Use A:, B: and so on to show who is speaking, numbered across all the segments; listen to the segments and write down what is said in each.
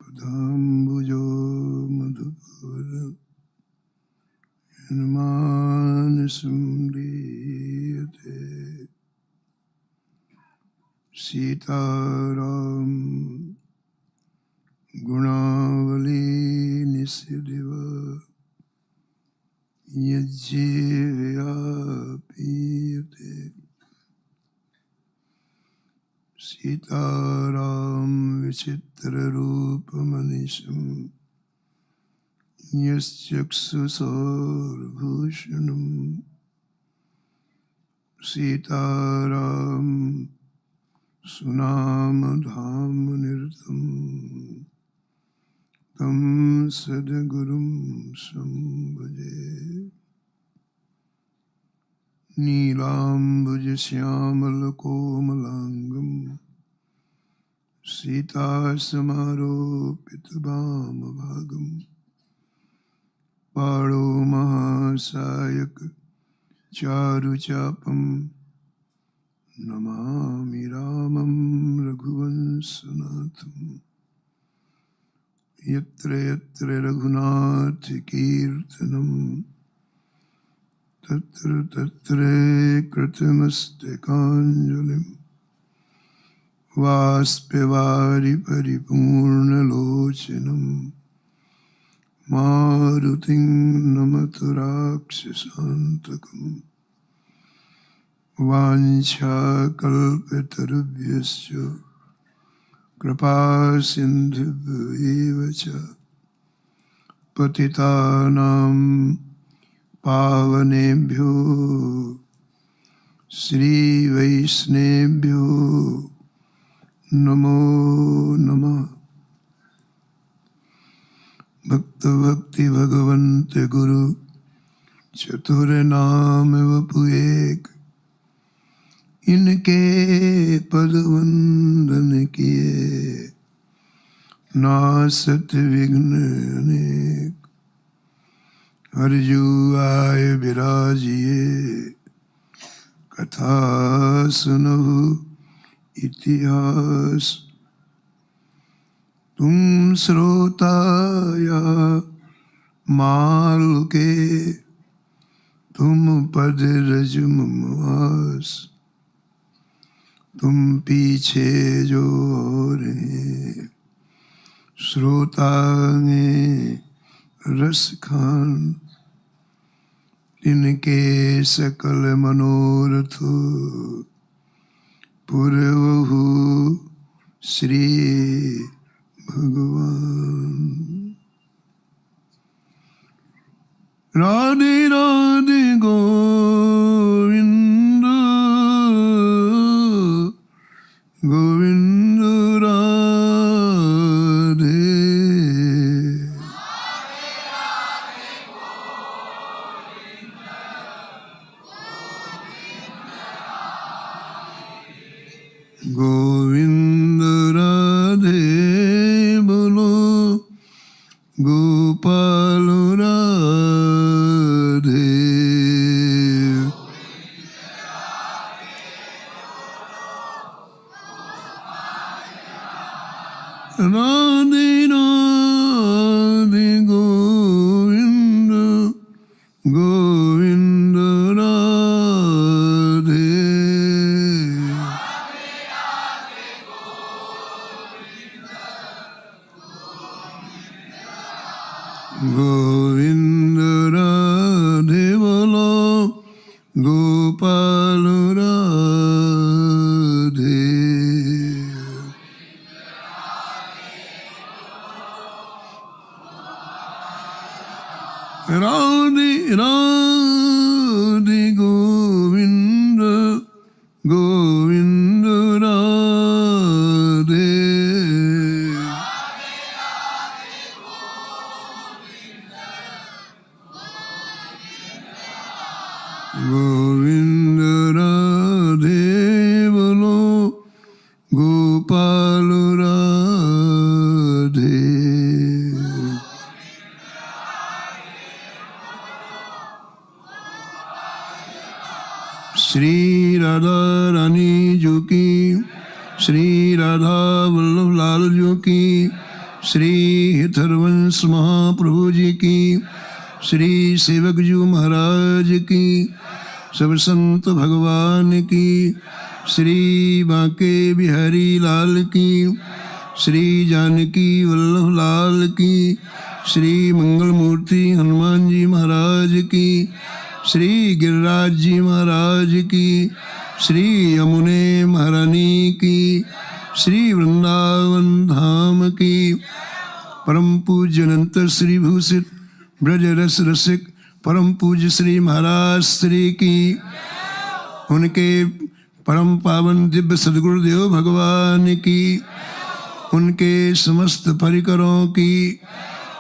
A: पदाम्बुजो मधुपर हनुमानस्मृयते सीताराम गुणावली निस्यदिव यज्जीव्यापीयते सीताराम विचित्ररूपमनिशम् यश्चक्षुषोर्भूषणम् सीताराम सुनामधामनिरतम् तं सद्गुरुं संभजे नीलाम्बुजश्यामलकोमलाङ्गम् सीतासमारोपितवामभागम् पाणो महासायक चारुचापं नमामि रामं रघुवंशनाथम् यत्र यत्र रघुनाथकीर्तनं तत्र तत्र कृतमस्तकाञ्जलिं वाष्पवारि परिपूर्णलोचनं मारुतिं नमत राक्षसान्तकम् वाञ्छाकल्पतरुभ्यश्च कृपा सिन्धुभ्येव च पतितानां पावनेभ्यो श्रीवैष्णवेभ्यो नमो नमः। भक्त भक्ति भगवन्त गुरु चतुर्नाम वपुएक इनके पद वंदन किए नासत विघ्न अनेक हरजू आय विराजिए कथा सुनहु इतिहास तुम श्रोता या माल के तुम पद रजमवास तुम पीछे जो और हैं श्रोता ने रस खान इनके सकल मनोरथ पुरवहु श्री भगवान। राधे राधे गोविंद गोविंद राधे गोविंद राधे बोलो गोपाल राधे राधे राधे गोविंद गोविंद राधे गोविंद राधे बोलो गोपाल राधे राधे राधे गोविंद गोविंद राधे गोविंद राधे बोलो गोपाल राधे वल्लभ लाल जी की, श्री हिथरवंश महाप्रभु जी की, श्री सेवक जी महाराज की, सब संत भगवान की, श्री बांके बिहारी लाल की, श्री जानकी वल्लभ लाल की, श्री मंगल मूर्ति हनुमान जी महाराज की, श्री गिरिराज जी महाराज की, श्री यमुने महारानी की, श्री वृंदावन धाम की, परम पूज्य अनंत श्री भूषित ब्रज रस रसिक परम पूज्य श्री महाराज श्री की, उनके परम पावन दिव्य सद्गुरुदेव भगवान की, उनके समस्त परिकरों की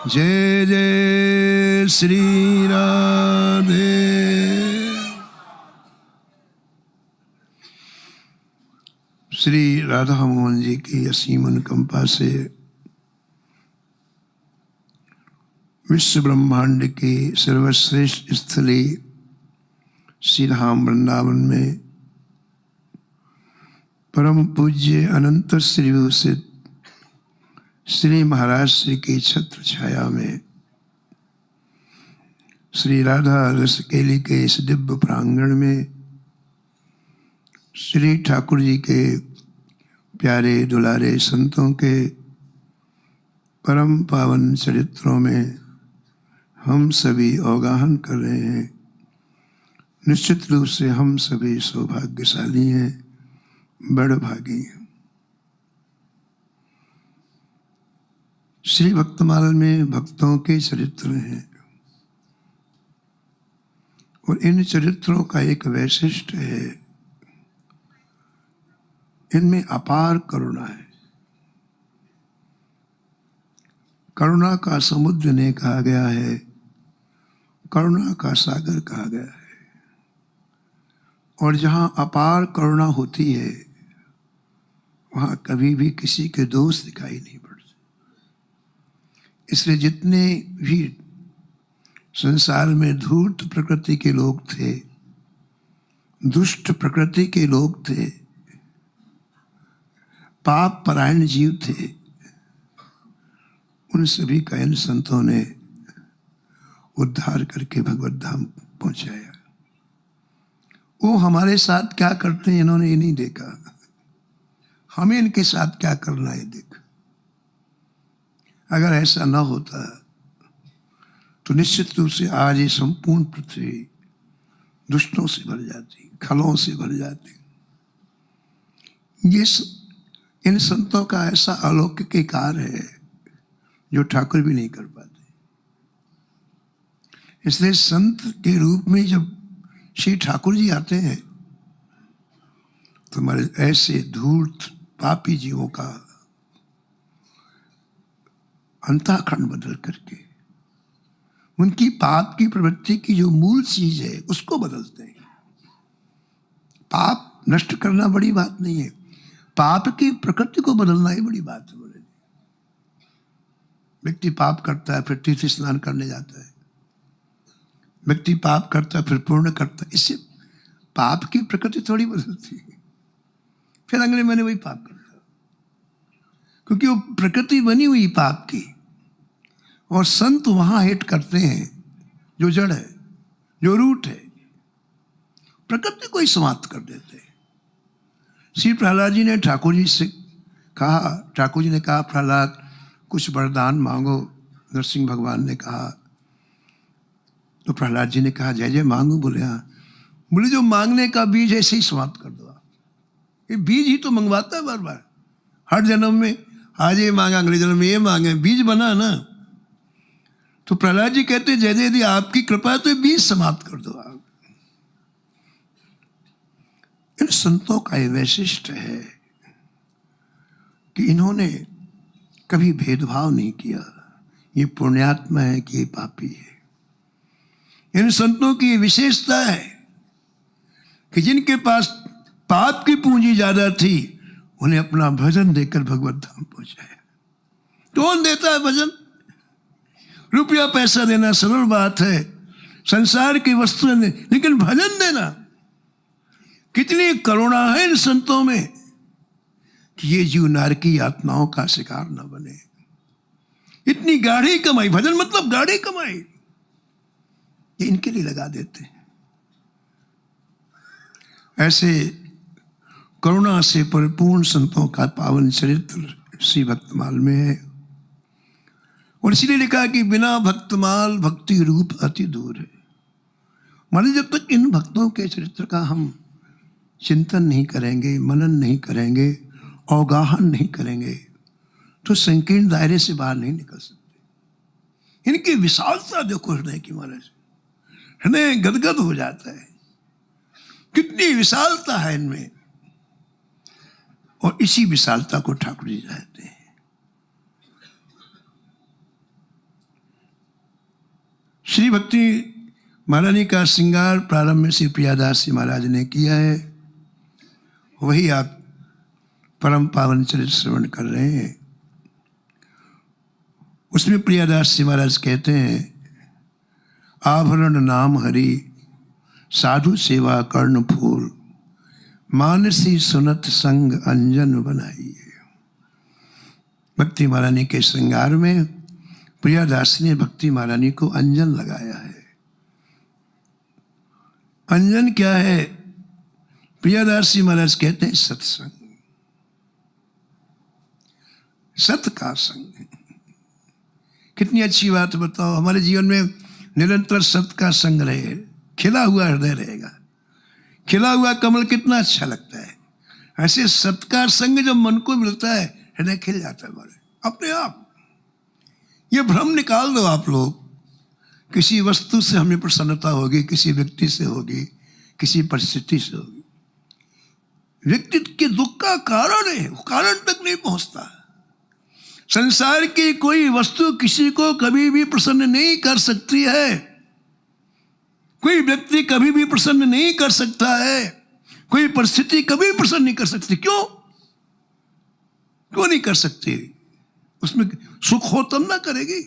A: जय जय श्री राधे। श्री राधा मोहन जी की असीम अनुकंपा से विश्व ब्रह्मांड की सर्वश्रेष्ठ स्थली श्री धाम वृंदावन में परम पूज्य अनंत श्री भूषित श्री महाराज श्री की छत्र छाया में श्री राधा रस केली के इस दिव्य प्रांगण में श्री ठाकुर जी के प्यारे दुलारे संतों के परम पावन चरित्रों में हम सभी अवगाहन कर रहे हैं। निश्चित रूप से हम सभी सौभाग्यशाली हैं, बड़भागी हैं। श्री भक्तमाल में भक्तों के चरित्र हैं और इन चरित्रों का एक वैशिष्ट्य है, इनमें अपार करुणा है। करुणा का समुद्र इन्हें कहा गया है, करुणा का सागर कहा गया है। और जहां अपार करुणा होती है वहां कभी भी किसी के दोष दिखाई नहीं पड़ते। इसलिए जितने भी संसार में धूर्त प्रकृति के लोग थे, दुष्ट प्रकृति के लोग थे, पाप परायण जीव थे, उन सभी का इन संतों ने उद्धार करके भगवत धाम पहुंचाया। वो हमारे साथ क्या करते हैं इन्होंने ये नहीं देखा, हमें इनके साथ क्या करना है देखा। अगर ऐसा न होता तो निश्चित रूप से आज ये संपूर्ण पृथ्वी दुष्टों से भर जाती, खलों से भर जाती। ये इन संतों का ऐसा अलौकिक कार्य है जो ठाकुर भी नहीं कर पाते। इसलिए संत के रूप में जब श्री ठाकुर जी आते हैं तो हमारे ऐसे धूर्त पापी जीवों का अंतःखंड बदल करके उनकी पाप की प्रवृत्ति की जो मूल चीज है उसको बदलते हैं। पाप नष्ट करना बड़ी बात नहीं है, पाप की प्रकृति को बदलना ही बड़ी बात है। बोले व्यक्ति पाप करता है फिर तीर्थ स्नान करने जाता है, व्यक्ति पाप करता है फिर पूर्ण करता है, इससे पाप की प्रकृति थोड़ी बदलती है। फिर अगले महीने वही पाप करता है, क्योंकि वो प्रकृति बनी हुई पाप की। और संत वहां हिट करते हैं जो जड़ है, जो रूट है, प्रकृति को ही समाप्त कर देते हैं। श्री प्रहलाद जी ने ठाकुर जी से कहा, ठाकुर जी ने कहा प्रहलाद कुछ वरदान मांगो। नरसिंह भगवान ने कहा, तो प्रहलाद जी ने कहा जय जय मांगू। बोले हाँ। बोले जो मांगने का बीज ऐसे ही समाप्त कर दो आप। ये बीज ही तो मंगवाता है बार बार, हर जन्म में आज ये मांगा, अगले जन्म में ये मांगे, बीज बना ना। तो प्रहलाद जी कहते जय जय यदि आपकी कृपा है तो ये बीज समाप्त कर दो आप। इन संतों का ये वैशिष्ट है कि इन्होंने कभी भेदभाव नहीं किया, ये पुण्यात्मा है कि ये पापी है। इन संतों की विशेषता है कि जिनके पास पाप की पूंजी ज्यादा थी उन्हें अपना भजन देकर भगवत धाम पहुंचाया। कौन देता है भजन? रुपया पैसा देना सरल बात है, संसार की वस्तुएं दे, लेकिन भजन देना, कितनी करुणा है इन संतों में कि ये जीव नारकी यातनाओं का शिकार न बने। इतनी गाढ़ी कमाई, भजन मतलब गाढ़ी कमाई, ये इनके लिए लगा देते हैं। ऐसे करुणा से परिपूर्ण संतों का पावन चरित्र श्री भक्तमाल में है। और इसीलिए लिखा कि बिना भक्तमाल भक्ति रूप अति दूर है। माने जब तक इन भक्तों के चरित्र का हम चिंतन नहीं करेंगे, मनन नहीं करेंगे, अवगाहन नहीं करेंगे, तो संकीर्ण दायरे से बाहर नहीं निकल सकते। इनकी विशालता देखो हृदय की, महाराज हृदय गदगद हो जाता है, कितनी विशालता है इनमें। और इसी विशालता को ठाकुर जी चाहते हैं। श्री भक्ति महारानी का श्रृंगार प्रारंभ में श्री प्रियादास जी महाराज ने किया है, वही आप परम पावन चरित्र श्रवण कर रहे हैं। उसमें प्रियादास जी महाराज कहते हैं, आभरण नाम हरि साधु सेवा कर्ण फूल, मानसी सुनत संग अंजन बनाइए। भक्ति महारानी के श्रृंगार में प्रियादास ने भक्ति महारानी को अंजन लगाया है। अंजन क्या है? प्रियादास जी महाराज कहते हैं सत्संग, सत का संग। कितनी अच्छी बात बताओ, हमारे जीवन में निरंतर सत का संग रहे, खिला हुआ हृदय रहेगा। खिला हुआ कमल कितना अच्छा लगता है, ऐसे सत का संग जब मन को मिलता है हृदय खिल जाता है हमारे अपने आप। ये भ्रम निकाल दो आप लोग, किसी वस्तु से हमें प्रसन्नता होगी, किसी व्यक्ति से होगी, किसी परिस्थिति से होगी। व्यक्ति के दुख का कारण है, वो कारण तक नहीं पहुंचता। संसार की कोई वस्तु किसी को कभी भी प्रसन्न नहीं कर सकती है, कोई व्यक्ति कभी भी प्रसन्न नहीं कर सकता है, कोई परिस्थिति कभी प्रसन्न नहीं कर सकती। क्यों नहीं कर सकती? उसमें सुख हो तब ना करेगी।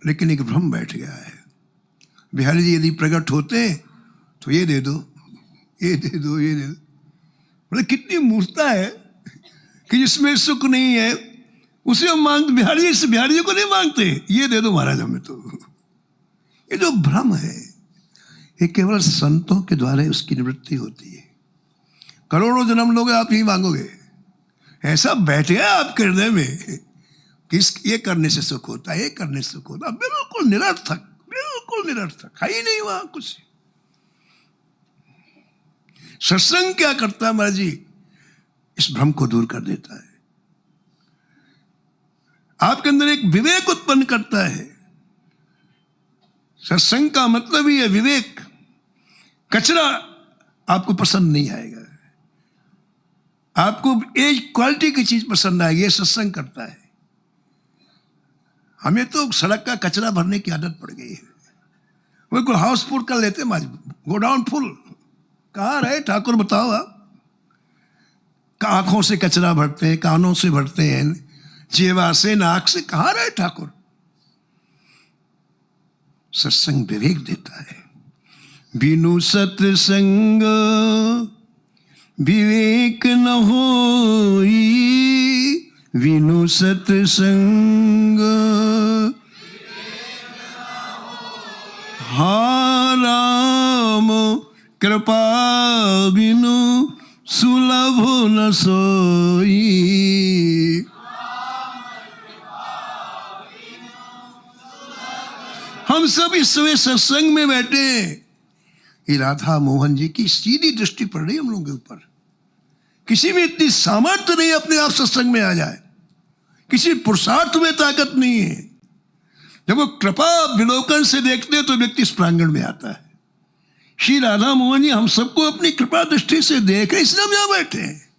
A: लेकिन एक भ्रम बैठ गया है। बिहारी जी यदि प्रकट होते तो ये दे दो, ये दे दो, ये दे दो। मतलब कितनी मूर्खता है कि जिसमें सुख नहीं है उसे हम मांगते। बिहारी जी को नहीं मांगते, ये दे दो महाराज हमें। तो ये जो भ्रम है, ये केवल संतों के द्वारा उसकी निवृत्ति होती है। करोड़ों जन्म लोगे आप यही मांगोगे, ऐसा बैठ गया आपके हृदय में कि ये करने से सुख होता है, ये करने से सुख होता है। बिल्कुल निरर्थक, बिल्कुल निरर्थक, है ही नहीं वहां कुछ। सत्संग क्या करता है महाराज जी? इस भ्रम को दूर कर देता है, आपके अंदर एक विवेक उत्पन्न करता है। सत्संग का मतलब ही है विवेक। कचरा आपको पसंद नहीं आएगा, आपको एक क्वालिटी की चीज पसंद आएगी, ये सत्संग करता है। हमें तो सड़क का कचरा भरने की आदत पड़ गई है, बिल्कुल हाउस फुल कर लेते हैं, गोडाउन फुल। कहाँ रहे ठाकुर बताओ आप? आंखों से कचरा भरते हैं, कानों से भरते हैं, जेवा से, नाक से, कहाँ रहे ठाकुर? सत्संग विवेक देता है। बिनु सत्संग विवेक न होई, बिनु सत्संग हा राम कृपा बिनु सुलभ न सोई। हम सब इस समय सत्संग में बैठे हैं, ये राधा मोहन जी की सीधी दृष्टि पड़ रही है हम लोगों के ऊपर। किसी में इतनी सामर्थ्य नहीं अपने आप सत्संग में आ जाए, किसी पुरुषार्थ में ताकत नहीं है। जब वो कृपा विलोकन से देखते हैं तो व्यक्ति इस प्रांगण में आता है। श्री राधा मोहन जी हम सबको अपनी कृपा दृष्टि से देख रहे, इसलिए हम यहां बैठे हैं।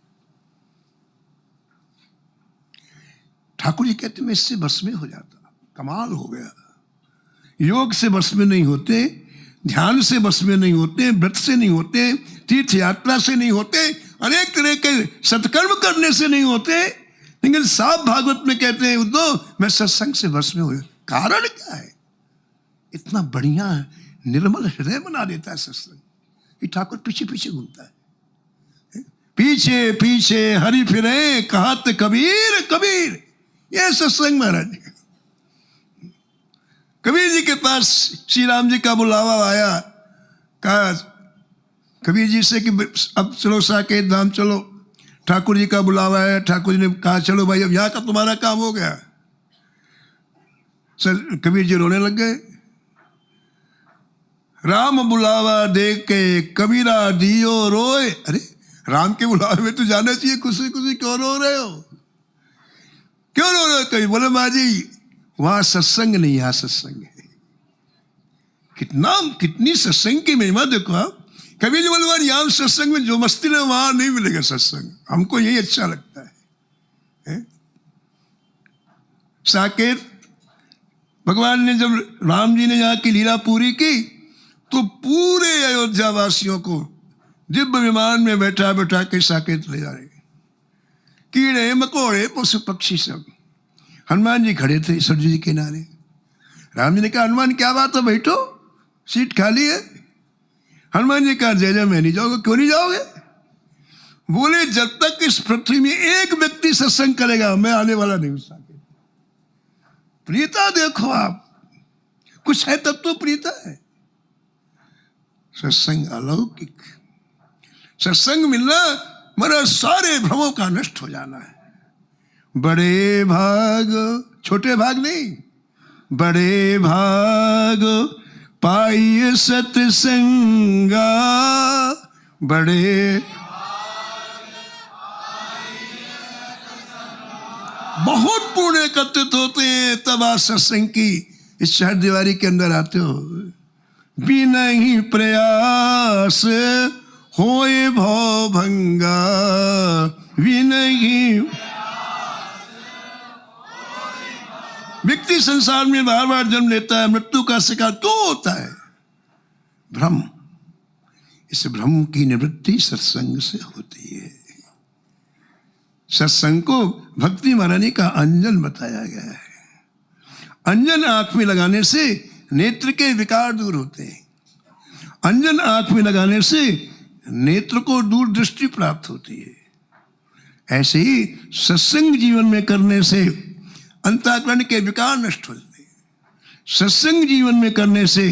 A: ठाकुर जी कहते मैं इससे बस में हो जाता, कमाल हो गया। योग से बस में नहीं होते, ध्यान से बस में नहीं होते, व्रत से नहीं होते, तीर्थ यात्रा से नहीं होते, अनेक तरह के सत्कर्म करने से नहीं होते। लेकिन साफ भागवत में कहते हैं उद्धव मैं सत्संग से बस में हुए। कारण क्या है? इतना बढ़िया निर्मल हृदय बना देता है सत्संग कि ठाकुर पीछे पीछे घूमता है। पीछे पीछे हरि फिरे कहत कबीर कबीर। ये सत्संग महाराज। कबीर जी के पास श्री राम जी का बुलावा आया। कहा कबीर जी से कि अब चलो साकेत धाम चलो। ठाकुर जी का बुलावा है। ठाकुर जी ने कहा चलो भाई अब यहाँ का तुम्हारा काम हो गया। सर कबीर जी रोने लग गए। राम बुलावा देख के कबीरा दियो रोए। अरे राम के बुलावे में तो जाना चाहिए, खुशी खुशी क्यों रो रहे हो, क्यों रो रहे हो? कभी बोले माँ जी वहां सत्संग नहीं, यहाँ सत्संग है। कितनी सत्संग की महिमा देखो आप। कभी जी बोले यहाँ सत्संग में जो मस्ती है वहां नहीं मिलेगा सत्संग, हमको यही अच्छा लगता है? साकेत भगवान ने जब राम जी ने यहाँ की लीला पूरी की तो पूरे अयोध्या वासियों को दिव्य विमान में बैठा बैठा के साकेत ले जा रहे। कीड़े मकोड़े पशु पक्षी सब। हनुमान जी खड़े थे सरजू जी के किनारे। राम जी ने कहा हनुमान क्या बात है, बैठो, सीट खाली है। हनुमान जी कहा जय जय मैं नहीं जाऊंगा। क्यों नहीं जाओगे? बोले जब तक इस पृथ्वी में एक व्यक्ति सत्संग करेगा मैं आने वाला नहीं हूं। साकेत प्रियता देखो आप, कुछ है तब तो प्रियता है। सत्संग अलौकिक। सत्संग मिलना मेरा सारे भ्रमों का नष्ट हो जाना है। बड़े भाग, छोटे भाग नहीं, बड़े भाग पाइए सत्संगा। बड़े बहुत पुण्य एकत्रित होते हैं तब आप सत्संग की इस शहर दीवारी के अंदर आते हो। बिना ही प्रयास होए भव भंगा। बिना ही व्यक्ति संसार में बार बार जन्म लेता है, मृत्यु का शिकार क्यों होता है? भ्रम। इस भ्रम की निवृत्ति सत्संग से होती है। सत्संग को भक्ति महारानी का अंजन बताया गया है। अंजन आंख में लगाने से नेत्र के विकार दूर होते हैं। अंजन आंख में लगाने से नेत्र को दूरदृष्टि प्राप्त होती है। ऐसे ही सत्संग जीवन में करने से अंतःकरण के विकार नष्ट हो जाते हैं। सत्संग जीवन में करने से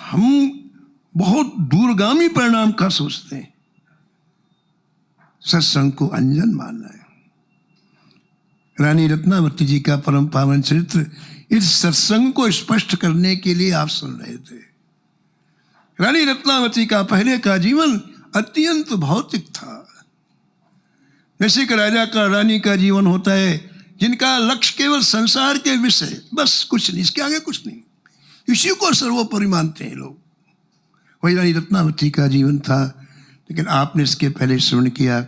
A: हम बहुत दूरगामी परिणाम का सोचते हैं। सत्संग को अंजन मानना है। रानी रत्नावती जी का परम पावन चरित्र इस सत्संग को स्पष्ट करने के लिए आप सुन रहे थे। रानी रत्नावती का पहले का जीवन अत्यंत भौतिक था। जैसे कि राजा का रानी का जीवन होता है, जिनका लक्ष्य केवल संसार के विषय, बस कुछ नहीं, इसके आगे कुछ नहीं, इसी को सर्वोपरि मानते हैं लोग। वही रानी रत्नावती का जीवन था। लेकिन आपने इसके पहले श्रवण किया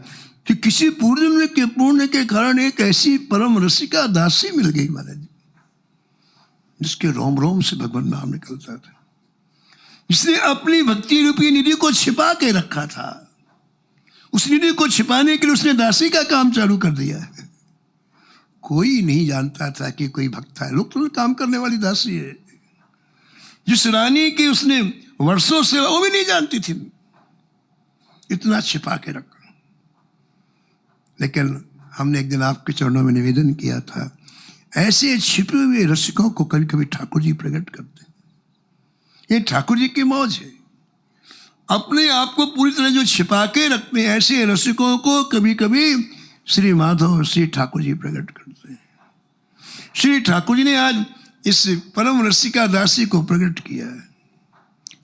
A: कि किसी पुण्य के कारण एक ऐसी परम रसिका दासी मिल गई महाराज, जिसके रोम रोम से भगवान नाम निकलता था, जिसने अपनी भक्ति रूपी निधि को छिपा के रखा था। उस निधि को छिपाने के लिए उसने दासी का काम चालू कर दिया। कोई नहीं जानता था कि कोई भक्त है, लोग तो काम करने वाली दासी है। जिस रानी की उसने वर्षों से, वो भी नहीं जानती थी, इतना छिपा के रखा। लेकिन हमने एक दिन आपके चरणों में निवेदन किया था, ऐसे छिपे हुए रसिकों को कभी कभी ठाकुर जी प्रकट करते हैं। ये ठाकुर जी की मौज है। अपने आप को पूरी तरह जो छिपा के रखते हैं, ऐसे रसिकों को कभी कभी श्री माधव श्री ठाकुर जी प्रकट करते हैं। श्री ठाकुर जी ने आज इस परम रसिका दासी को प्रकट किया है।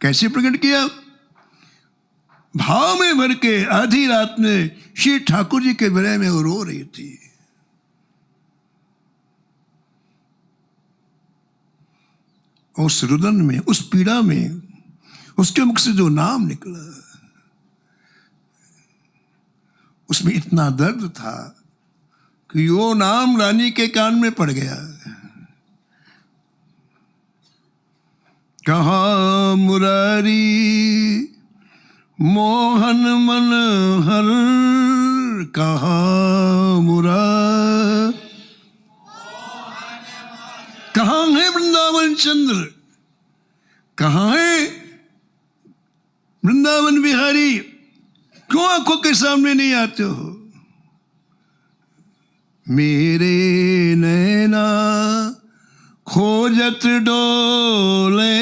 A: कैसे प्रकट किया? भाव में भर के आधी रात में श्री ठाकुर जी के विरह में वो रो रही थी। उस रुदन में, उस पीड़ा में उसके मुख से जो नाम निकला, उसमें इतना दर्द था कि वो नाम रानी के कान में पड़ गया। कहाँ मुरारी मोहन मन हर, कहाँ मुरारी, कहाँ है वृंदावन चंद्र, कहाँ है वृंदावन बिहारी, क्यों आंखों के सामने नहीं आते हो? मेरे नैना खोजत डोले,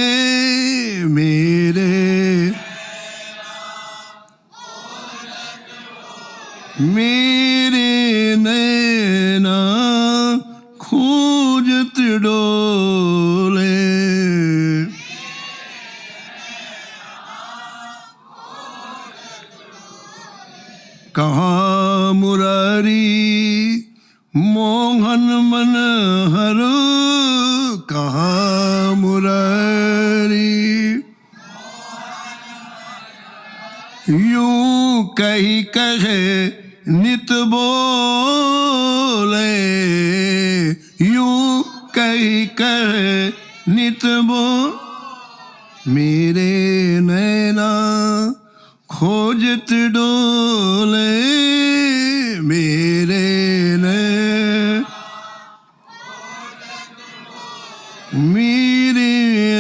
A: मेरे नैना खोजत डोले। कहाँ मुरारी मोहन मन हर, कहाँ मुरारी यूं कही कहे नित बोले, यूं कही कहे नित मेरे नैना खोजत डोले, मेरे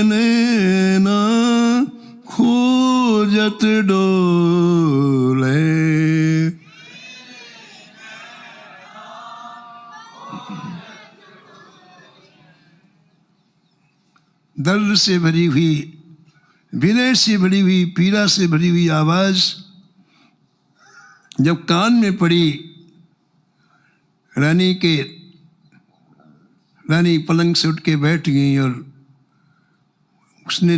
A: नैना खोजत डोले। दर्द से भरी हुई, विरह से भरी हुई, पीड़ा से भरी हुई आवाज जब कान में पड़ी, रानी पलंग से उठ के बैठ गई और उसने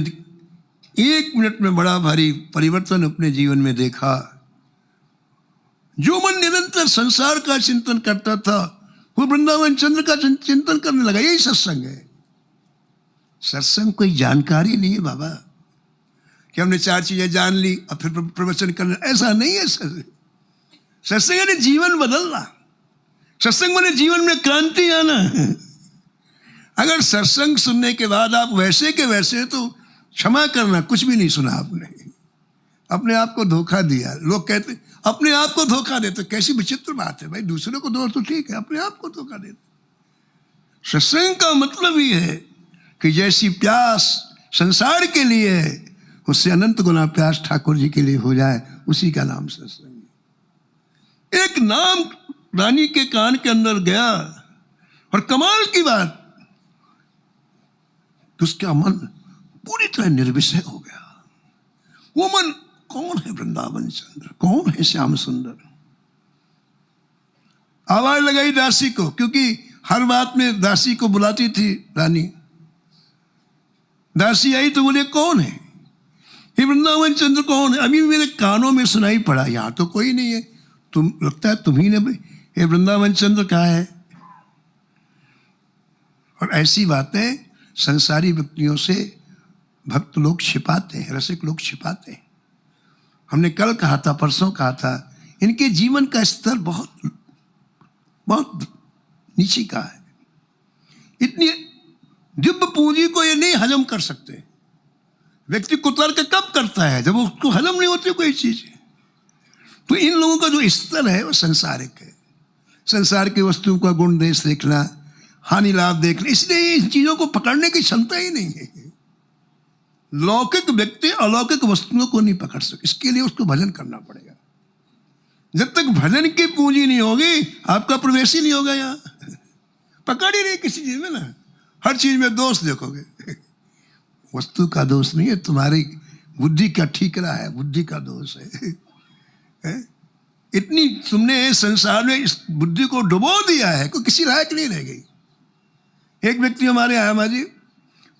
A: 1 मिनट में बड़ा भारी परिवर्तन अपने जीवन में देखा। जो मन निरंतर संसार का चिंतन करता था वो वृंदावन चंद्र का चिंतन करने लगा। यही सत्संग है। सत्संग कोई जानकारी नहीं है बाबा कि हमने 4 चीजें जान ली और फिर प्रवचन करना, ऐसा नहीं है। सत्संग यानी जीवन बदलना, सत्संग माने जीवन में क्रांति आना। अगर सत्संग सुनने के बाद आप वैसे के वैसे, तो क्षमा करना, कुछ भी नहीं सुना आपने, अपने आप को धोखा दिया। लोग कहते अपने आप को धोखा देते, कैसी विचित्र बात है भाई। दूसरों को दो तो ठीक है, अपने आप को धोखा देते। सत्संग का मतलब ही है कि जैसी प्यास संसार के लिए है उससे अनंत गुना प्यास ठाकुर जी के लिए हो जाए, उसी का नाम सत्संग है। एक नाम रानी के कान के अंदर गया और कमाल की बात, तो उसका मन पूरी तरह निर्विषय हो गया। वो मन कौन है वृंदावन चंद्र, कौन है श्याम सुंदर। आवाज लगाई दासी को, क्योंकि हर बात में दासी को बुलाती थी रानी। दासी आई तो बोले कौन है ये वृंदावन चंद्र, कौन है। अभी मेरे कानों में सुनाई पड़ा, यहां तो कोई नहीं है, तुम लगता है तुम्ही ने, ये वृंदावन चंद्र कहाँ है। और ऐसी बातें संसारी व्यक्तियों से भक्त लोग छिपाते हैं, रसिक लोग छिपाते हैं। हमने कल कहा था, परसों कहा था, इनके जीवन का स्तर बहुत बहुत नीचे का है। इतनी दिव्य पूंजी को ये नहीं हजम कर सकते। व्यक्ति कुतर्क कब करता है, जब उसको हजम नहीं होती कोई चीज। तो इन लोगों का जो स्तर है वो संसारिक है। संसार की वस्तुओं का गुण देश देखना, हानि लाभ देखना, इसलिए इन चीजों को पकड़ने की क्षमता ही नहीं है। लौकिक व्यक्ति अलौकिक वस्तुओं को नहीं पकड़ सकते, इसके लिए उसको भजन करना पड़ेगा। जब तक भजन की पूंजी नहीं होगी आपका प्रवेश ही नहीं होगा। यहाँ पकड़ ही नहीं किसी चीज में ना, हर चीज में दोष देखोगे। वस्तु का दोष नहीं है, तुम्हारी बुद्धि का ठीकरा है, बुद्धि का दोष है। इतनी तुमने संसार में इस बुद्धि को डुबो दिया है, कोई किसी लायक नहीं रह गई। एक व्यक्ति हमारे आया महाराज,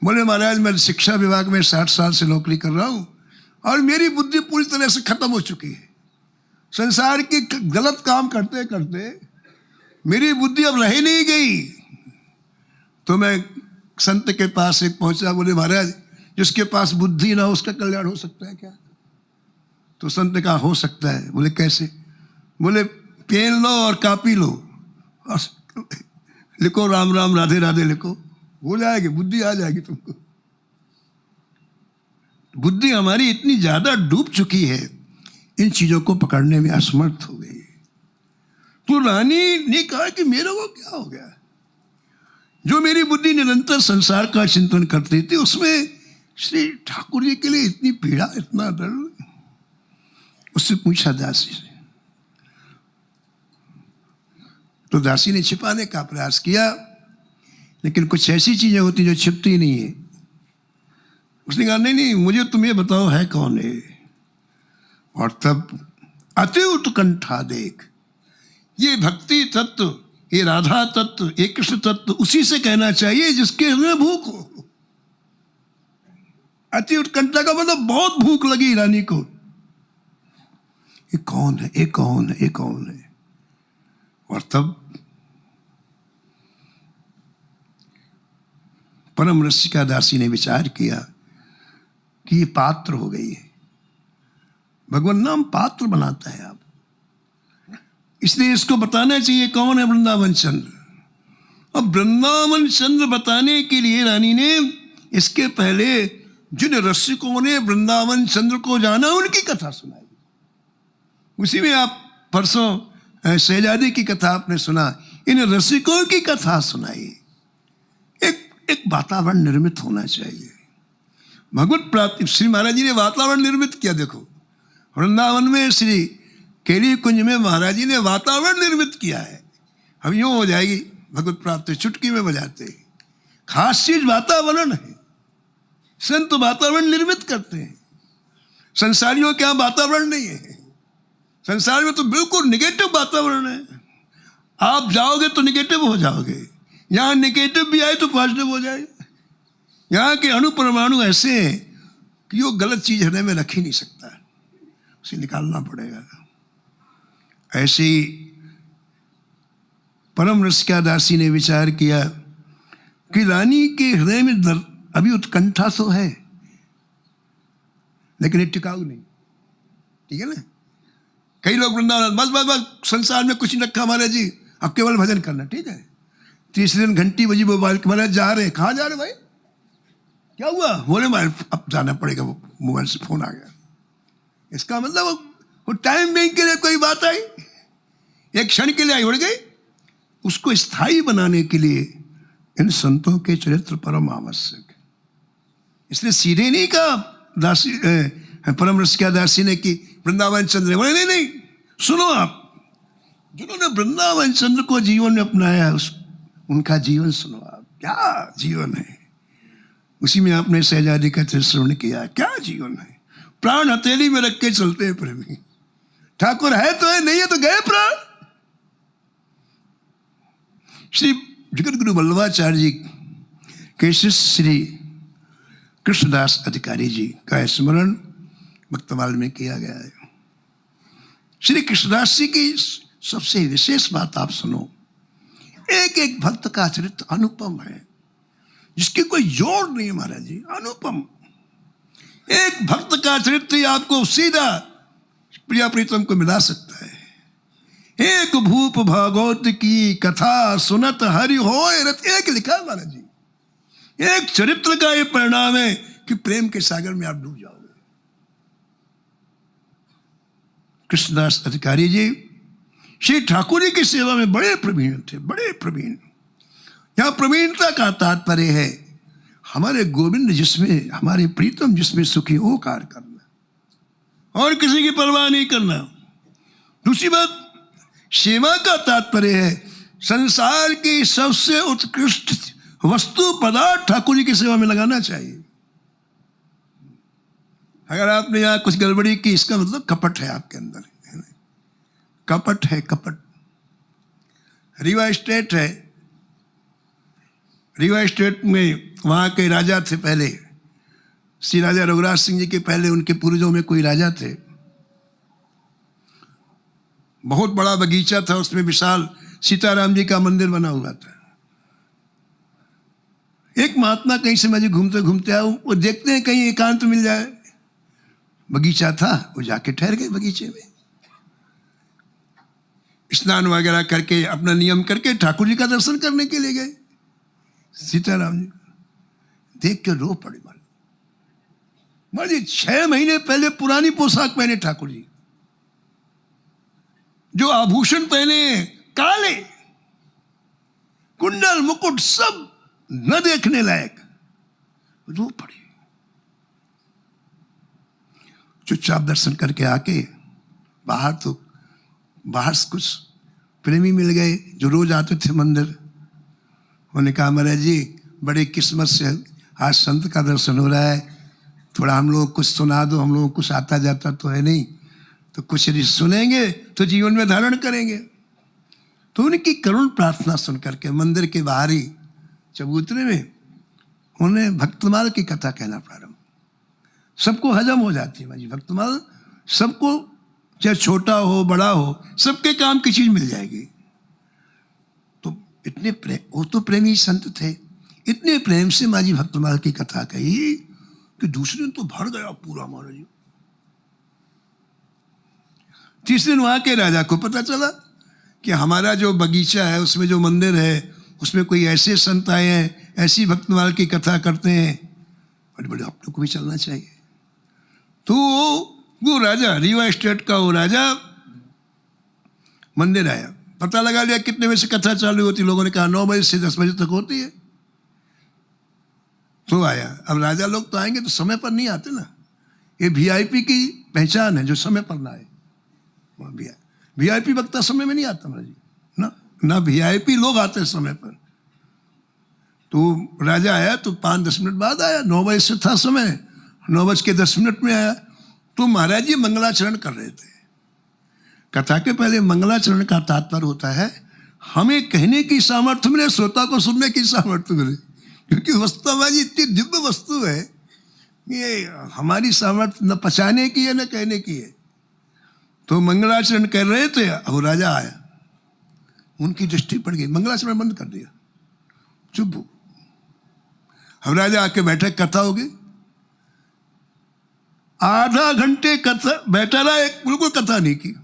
A: बोले महाराज मैं शिक्षा विभाग में 60 साल से नौकरी कर रहा हूँ और मेरी बुद्धि पूरी तरह से खत्म हो चुकी है। संसार के गलत काम करते करते मेरी बुद्धि अब रह नहीं गई। तो मैं संत के पास एक पहुंचा, बोले महाराज जिसके पास बुद्धि ना हो उसका कल्याण हो सकता है क्या। तो संत ने कहा हो सकता है। बोले कैसे। बोले पेन लो और कॉपी लो और लिखो राम राम राधे राधे लिखो, हो जाएगी, बुद्धि आ जाएगी तुमको। बुद्धि हमारी इतनी ज्यादा डूब चुकी है, इन चीजों को पकड़ने में असमर्थ हो गई। तो रानी ने कहा कि मेरे को क्या हो गया, जो मेरी बुद्धि निरंतर संसार का चिंतन करती थी उसमें श्री ठाकुर जी के लिए इतनी पीड़ा, इतना दर्द। उससे पूछा दासी से, तो दासी ने छिपाने का प्रयास किया, लेकिन कुछ ऐसी चीजें होती जो छिपती नहीं है। उसने कहा नहीं नहीं, मुझे तुम ये बताओ है कौन है। और तब अति उत्कंठा देख, ये भक्ति तत्व, ये राधा तत्व, ये कृष्ण तत्व उसी से कहना चाहिए जिसके हमें भूख हो। अति उत्कंठा का मतलब बहुत भूख लगी रानी को, ये कौन है, ये कौन है, ये कौन है। और तब परम रसिका दासी ने विचार किया कि ये पात्र हो गई है, भगवान नाम पात्र बनाता है आप, इसलिए इसको बताना चाहिए कौन है वृंदावन चंद्र। अब वृंदावन चंद्र बताने के लिए रानी ने इसके पहले जिन रसिकों ने वृंदावन चंद्र को जाना उनकी कथा सुनाई। उसी में आप परसों शहजादी की कथा आपने सुना, इन रसिकों की कथा सुनाई। एक वातावरण निर्मित होना चाहिए भगवत प्राप्ति। श्री महाराज जी ने वातावरण निर्मित किया। देखो वृंदावन में श्री केली कुंज में महाराज जी ने वातावरण निर्मित किया है। हम यूं हो जाएगी भगवत प्राप्ति, चुटकी में बजाते। खास चीज वातावरण है। संत वातावरण निर्मित करते हैं। संसारियों क्या वातावरण नहीं है। संसार में तो बिल्कुल निगेटिव वातावरण है। आप जाओगे तो निगेटिव हो जाओगे, यहां निगेटिव भी आए तो पॉजिटिव हो जाए। यहाँ के अणु परमाणु ऐसे हैं कि वो गलत चीज हृदय में रख ही नहीं सकता, उसे निकालना पड़ेगा। ऐसे ही परम रसिका दासी ने विचार किया कि रानी के हृदय में अभी उत्कंठा तो है, लेकिन ये टिकाऊ नहीं। ठीक है ना, कई लोग वृंदावन बस बस बस संसार में कुछ नहीं रखा महाराज जी, अब केवल भजन करना। ठीक है, तीसरे दिन घंटी बजी मोबाइल की, महाराज जा रहे हैं। कहाँ जा रहे भाई, क्या हुआ? बोले मोबाइल अब जाना पड़ेगा, वो मोबाइल से फोन आ गया। इसका मतलब वो टाइम बेंग के लिए कोई बात आई, एक क्षण के लिए आई, उड़ गई। उसको स्थायी बनाने के लिए इन संतों के चरित्र परम आवश्यक है। इसलिए सीधे नहीं कहा दासी परम रसिका दासी ने कि वृंदावन चंद्र। बोले नहीं नहीं, सुनो आप, जिन्होंने वृंदावन चंद्र को जीवन में अपनाया उनका जीवन सुनो आप, क्या जीवन है। उसी में आपने शहजादी का श्रवण किया, क्या जीवन है। प्राण हथेली में रख के चलते हैं प्रेमी। ठाकुर है तो है, नहीं है तो गए प्राण। श्री जगत गुरु वल्लभाचार्य जी के शिष्य श्री कृष्णदास अधिकारी जी का स्मरण भक्तमाल में किया गया है। श्री कृष्णदास जी की सबसे विशेष बात आप सुनो। एक एक भक्त का चरित्र अनुपम है, जिसकी कोई जोड़ नहीं है महाराज जी, अनुपम। एक भक्त का चरित्र आपको सीधा प्रिया प्रीतम को मिला सकता है। एक भूप भागवत की कथा सुनत हरि होय रत, एक लिखा महाराज जी। एक चरित्र का ये परिणाम है कि प्रेम के सागर में आप डूब जाओगे। कृष्णदास अधिकारी जी श्री ठाकुर जी की सेवा में बड़े प्रवीण थे, बड़े प्रवीण। यहां प्रवीणता का तात्पर्य है हमारे गोविंद जिसमें, हमारे प्रीतम जिसमें सुखी हो कार्य करना और किसी की परवाह नहीं करना। दूसरी बात, सेवा का तात्पर्य है संसार की सबसे उत्कृष्ट वस्तु पदार्थ ठाकुर जी की सेवा में लगाना चाहिए। अगर आपने यहां कुछ गड़बड़ी की, इसका मतलब कपट है आपके अंदर, कपट है, कपट। रीवा स्टेट है, रीवा स्टेट में वहां के राजा थे पहले, श्री राजा रघुराज सिंह जी के पहले उनके पूर्वजों में कोई राजा थे। बहुत बड़ा बगीचा था, उसमें विशाल सीताराम जी का मंदिर बना हुआ था। एक महात्मा कहीं से मुझे घूमते घूमते आए, वो देखते हैं कहीं एकांत मिल जाए। बगीचा था, वो जाके ठहर गए बगीचे में, स्नान वगैरह करके अपना नियम करके ठाकुर जी का दर्शन करने के लिए गए। सीताराम जी देख के रो पड़े। मान जी 6 महीने पहले पुरानी पोशाक पहने ठाकुर जी, जो आभूषण पहने काले, कुंडल मुकुट सब न देखने लायक, रो पड़े। चुपचाप दर्शन करके आके बाहर से कुछ प्रेमी मिल गए जो रोज आते थे मंदिर। उन्होंने कहा महाराज जी बड़ी किस्मत से आज संत का दर्शन हो रहा है, थोड़ा हम लोग कुछ सुना दो, हम लोग कुछ आता जाता तो है नहीं, तो कुछ यदि सुनेंगे तो जीवन में धारण करेंगे। तो उनकी करुण प्रार्थना सुन करके मंदिर के बाहरी चबूतरे में उन्हें भक्तमाल की कथा कहना प्रारंभ। सबको हजम हो जाती है भाई भक्तमाल, सबको चाहे छोटा हो बड़ा हो सबके काम की चीज मिल जाएगी। तो इतने वो तो प्रेमी संत थे, इतने प्रेम से माँ जी भक्तमाल की कथा कही कि दूसरे दिन तो भर गया पूरा महाराज जी। तीसरे दिन वहां के राजा को पता चला कि हमारा जो बगीचा है उसमें जो मंदिर है उसमें कोई ऐसे संत आए हैं, ऐसी भक्तमाल की कथा करते हैं, बड़े बड़े आप लोग को भी चलना चाहिए। तो वो राजा रीवा स्टेट का वो राजा मंदिर आया, पता लगा लिया कितने बजे से कथा चालू होती। लोगों ने कहा 9 बजे से 10 बजे तक होती है। तो आया। अब राजा लोग तो आएंगे तो समय पर नहीं आते ना, ये वीआईपी की पहचान है जो समय पर ना आए। वीआईपी वक्ता समय में नहीं आता महाराज जी, ना वीआईपी लोग आते हैं समय पर। तो राजा आया तो 5-10 मिनट बाद आया, 9 बजे से था समय, 9:10 में आया। तो महाराज जी मंगलाचरण कर रहे थे। कथा के पहले मंगलाचरण का तात्पर्य होता है हमें कहने की सामर्थ्य मिले, श्रोता को सुनने की सामर्थ्य मिले, क्योंकि वस्तुवादी इतनी दिव्य वस्तु है ये हमारी सामर्थ्य न पहचाने की है न कहने की है। तो मंगलाचरण कर रहे थे, अब राजा आया, उनकी दृष्टि पड़ गई, मंगलाचरण बंद कर दिया, चुप। अब राजा आके बैठे, कथा होगी, आधा घंटे कथा बैठा रहा, एक बिल्कुल कथा नहीं की,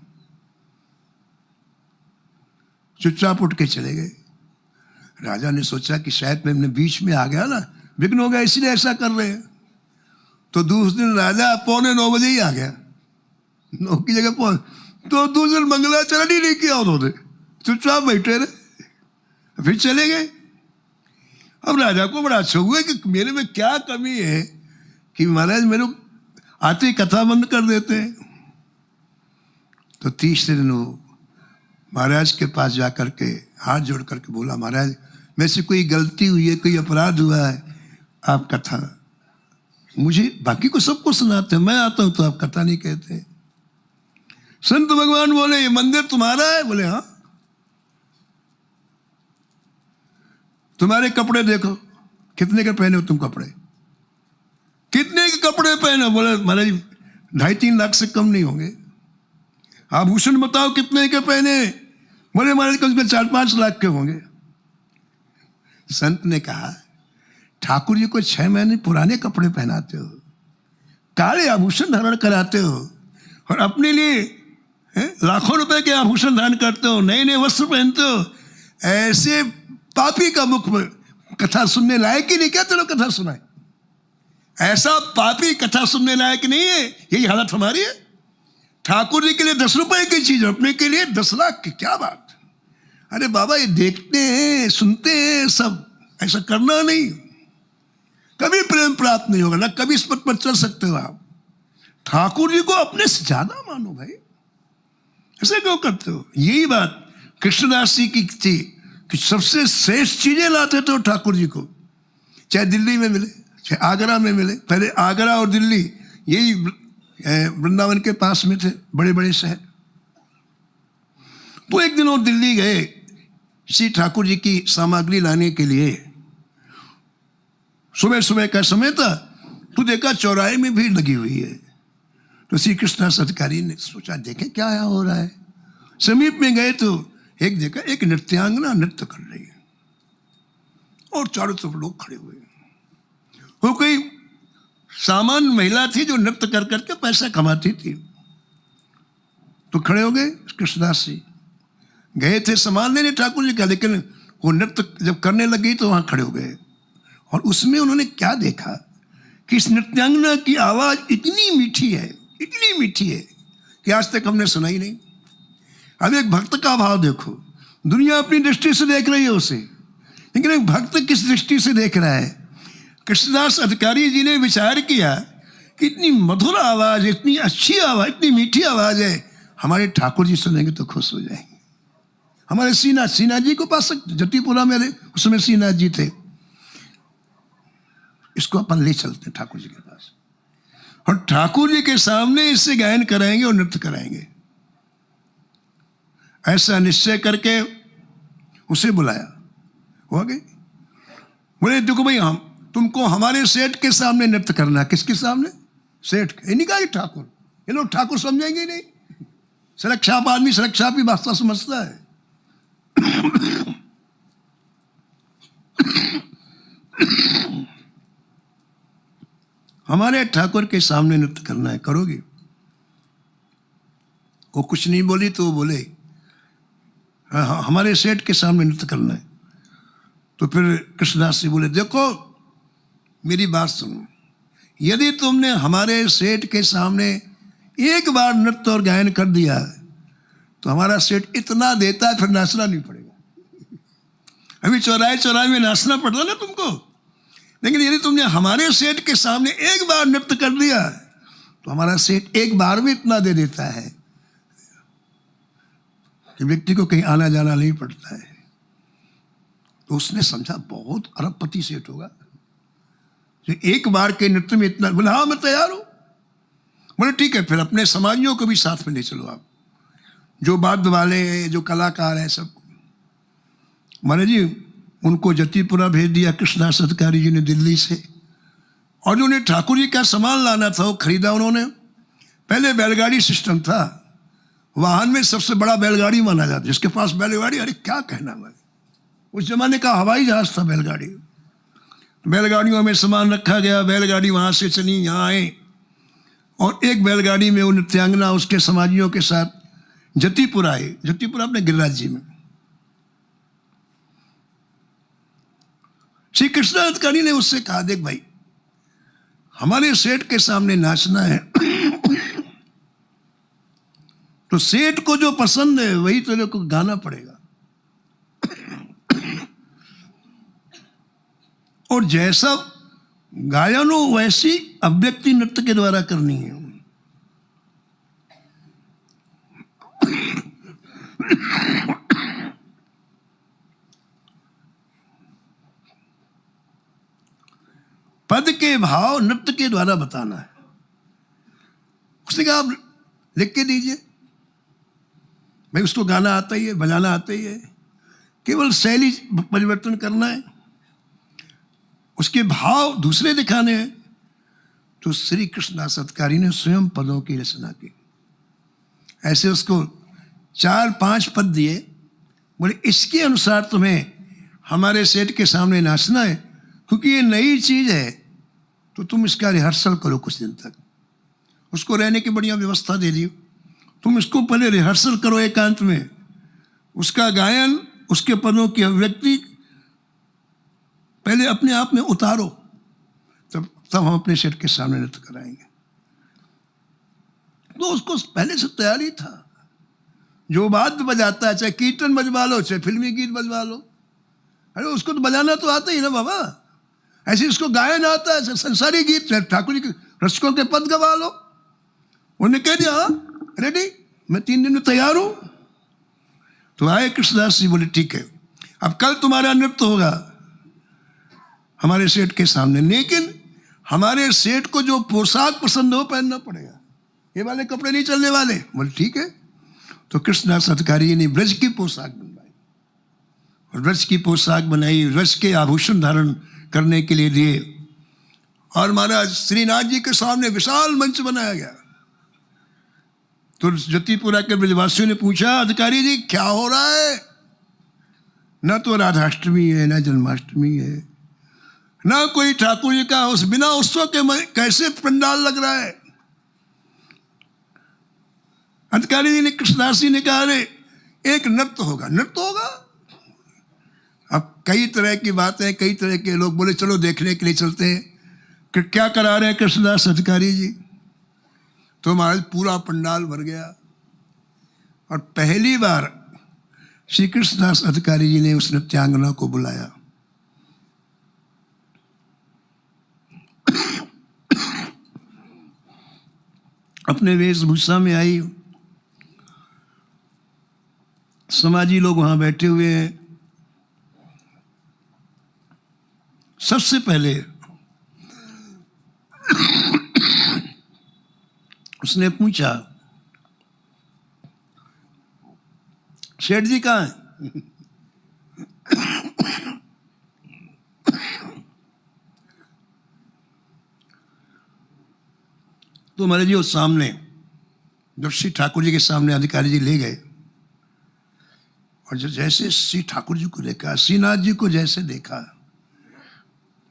A: चुपचाप उठ के चले गए। राजा ने सोचा कि शायद मैं बीच में आ गया ना, विघ्न हो गया इसलिए ऐसा कर रहे हैं। तो दूसरे दिन राजा 9:15 बजे ही आ गया, 9 की जगह पहुंच। तो दूसरे दिन मंगलाचरण ही नहीं किया उन्होंने, चुपचाप बैठे रहे, फिर चले गए। अब राजा को बड़ा अच्छा हुआ कि मेरे में क्या कमी है कि महाराज मेरे आते ही कथा बंद कर देते हैं। तो तीसरे दिन वो महाराज के पास जाकर के हाथ जोड़ करके बोला, महाराज मेरे से कोई गलती हुई है, कोई अपराध हुआ है, आप कथा, मुझे बाकी को सबको सुनाते हैं, मैं आता हूं तो आप कथा नहीं कहते। संत भगवान बोले ये मंदिर तुम्हारा है? बोले हाँ। तुम्हारे कपड़े देखो, कितने के पहने हो तुम कपड़े, कितने के कपड़े पहने? बोले महाराज 2.5-3 लाख से कम नहीं होंगे। आभूषण बताओ कितने के पहने? बोले महाराज कम से कम 4-5 लाख के होंगे। संत ने कहा ठाकुर जी को 6 महीने पुराने कपड़े पहनाते हो, काले आभूषण धारण कराते हो, और अपने लिए लाखों रुपए के आभूषण धारण करते हो, नए नए वस्त्र पहनते हो। ऐसे पापी का मुख में कथा सुनने लायक ही नहीं, क्या तेरे कथा सुनाए? ऐसा पापी कथा सुनने लायक नहीं है। यही हालत हमारी है। ठाकुर जी के लिए 10 रुपए की चीज, अपने के लिए 10 लाख की, क्या बात। अरे बाबा ये देखते हैं सुनते हैं सब, ऐसा करना नहीं, कभी प्रेम प्राप्त नहीं होगा, ना कभी इस पथ पर चल सकते हो आप। ठाकुर जी को अपने से ज्यादा मानो भाई, ऐसे क्यों करते हो? यही बात कृष्णदास जी की थी कि सबसे श्रेष्ठ चीजें लाते थे ठाकुर जी को, चाहे दिल्ली में मिले चाहे आगरा में मिले। पहले आगरा और दिल्ली यही वृंदावन के पास में थे बड़े बड़े शहर। तो एक दिन वो दिल्ली गए श्री ठाकुर जी की सामग्री लाने के लिए। सुबह सुबह का समय था, तो देखा चौराहे में भीड़ लगी हुई है। तो श्री कृष्णदास अधिकारी ने सोचा देखें क्या हो रहा है। समीप में गए तो एक देखा एक नृत्यांगना नृत्य कर रही है और चारों तरफ लोग खड़े हुए। वो कोई सामान्य महिला थी जो नृत्य कर करके पैसा कमाती थी। तो खड़े हो गए कृष्णदास जी, गए थे सामान लेने ठाकुर जी का, लेकिन वो नृत्य जब करने लगी तो वहां खड़े हो गए। और उसमें उन्होंने क्या देखा कि इस नृत्यांगना की आवाज इतनी मीठी है, इतनी मीठी है कि आज तक हमने सुना ही नहीं। अब एक भक्त का भाव देखो, दुनिया अपनी दृष्टि से देख रही है उसे, लेकिन एक भक्त किस दृष्टि से देख रहा है। कृष्णदास अधिकारी जी ने विचार किया कि इतनी मधुर आवाज, इतनी अच्छी आवाज, इतनी मीठी आवाज है, हमारे ठाकुर जी सुनेंगे तो खुश हो जाएंगे। हमारे सीना जी को पास जतीपुरा में उसमें सीना जी थे, इसको अपन ले चलते ठाकुर जी के पास और ठाकुर जी के सामने इससे गायन कराएंगे और नृत्य कराएंगे। ऐसा निश्चय करके उसे बुलाया। हो गई। बोले देखो भाई, हम तुमको हमारे सेठ के सामने नृत्य करना है। किसके सामने? सेठ के। नहीं कहा ठाकुर, ये लोग ठाकुर समझेंगे नहीं। सड़क छाप आदमी सड़क छाप ही वास्ता समझता है। हमारे ठाकुर के सामने नृत्य करना है, करोगे? वो कुछ नहीं बोली तो वो बोले हमारे सेठ के सामने नृत्य करना है। तो फिर कृष्णदास जी बोले देखो मेरी बात सुनो, यदि तुमने हमारे सेठ के सामने एक बार नृत्य और गायन कर दिया तो हमारा सेठ इतना देता है फिर नाचना नहीं पड़ेगा। अभी चौराहे चौराहे में नाचना पड़ता ना तुमको, लेकिन यदि तुमने हमारे सेठ के सामने एक बार नृत्य कर दिया तो हमारा सेठ एक बार में इतना दे देता है कि व्यक्ति को कहीं आना जाना नहीं पड़ता है। तो उसने समझा बहुत अरबपति सेठ होगा जो एक बार के नृत्य में इतना। बोला हाँ मैं तैयार हूं। बोले ठीक है, फिर अपने समाजियों को भी साथ में ले चलो, आप जो वाद्य वाले हैं, जो कलाकार हैं, सब। महाराज जी उनको जतीपुरा भेज दिया कृष्णदास अधिकारी जी ने दिल्ली से, और जो उन्हें ठाकुर जी का सामान लाना था वो खरीदा उन्होंने। पहले बैलगाड़ी सिस्टम था, वाहन में सबसे बड़ा बैलगाड़ी माना जाता, जिसके पास बैलगाड़ी, अरे क्या कहना मैं, उस जमाने का हवाई जहाज था बैलगाड़ी। बैलगाड़ियों में सामान रखा गया, बैलगाड़ी वहां से चली, यहाँ आए और एक बैलगाड़ी में वो नृत्यांगना उसके समाजियों के साथ जतीपुरा आए। जतीपुरा अपने गिरिराज जी में। श्री कृष्णाधिकारी ने उससे कहा देख भाई, हमारे सेठ के सामने नाचना है तो सेठ को जो पसंद है वही तेरे को गाना पड़ेगा, और जैसा गायन हो वैसी अभिव्यक्ति नृत्य के द्वारा करनी है। पद के भाव नृत्य के द्वारा बताना है। उसने कहा आप लिख के दीजिए। भाई उसको गाना आता ही है, बजाना आता ही है, केवल शैली परिवर्तन करना है, उसके भाव दूसरे दिखाने हैं। तो श्री कृष्णदास अधिकारी ने स्वयं पदों की रचना की। ऐसे उसको 4-5 पद दिए। बोले इसके अनुसार तुम्हें हमारे सेठ के सामने नाचना है, क्योंकि ये नई चीज है तो तुम इसका रिहर्सल करो कुछ दिन तक। उसको रहने की बढ़िया व्यवस्था दे दी। तुम इसको पहले रिहर्सल करो एकांत में, उसका गायन, उसके पदों की अभिव्यक्ति पहले अपने आप में उतारो, तब हम अपने सेठ के सामने नृत्य कराएंगे। तो उसको पहले से तैयारी था। जो वाद्य बजाता है, चाहे कीर्तन बजवा लो, चाहे फिल्मी गीत बजवा लो, अरे उसको तो बजाना तो आता ही ना बाबा। ऐसे उसको गायन आता है, संसारी गीत, ठाकुर जी के रसिकों के पद गवा लो। उन्होंने कह दिया हाँ रेडी, मैं 3 दिन में तैयार हूं। तो आए कृष्णदास जी, बोले ठीक है, अब कल तुम्हारा नृत्य होगा हमारे सेठ के सामने, लेकिन हमारे सेठ को जो पोशाक पसंद हो पहनना पड़ेगा, ये वाले कपड़े नहीं चलने वाले। बोले ठीक है। तो कृष्णदास अधिकारी ने ब्रज की पोशाक बनवाई, और ब्रज की पोशाक बनाई, ब्रज के आभूषण धारण करने के लिए दिए, और महाराज श्रीनाथ जी के सामने विशाल मंच बनाया गया। तो जतीपुरा के ब्रजवासियों ने पूछा अधिकारी जी क्या हो रहा है? न तो राधाष्टमी है, न जन्माष्टमी है, ना कोई ठाकुर जी का उस बिना उत्सव के कैसे पंडाल लग रहा है? अधिकारी जी ने, कृष्णदास जी ने कहा अरे एक नृत्य होगा। नृत्य होगा? अब कई तरह की बातें, कई तरह के लोग बोले चलो देखने के लिए चलते हैं कि क्या करा रहे हैं कृष्णदास अधिकारी जी। तो महाराज पूरा पंडाल भर गया, और पहली बार श्री कृष्णदास अधिकारी जी ने उस नृत्यांगना को बुलाया। अपने वेशभूषा में आई, समाजी लोग वहां बैठे हुए हैं। सबसे पहले उसने पूछा, शेठ जी कहाँ हैं? तो महाराज जी उस सामने, जब श्री ठाकुर जी के सामने अधिकारी जी ले गए और जैसे श्री ठाकुर जी को देखा, श्रीनाथ जी को जैसे देखा,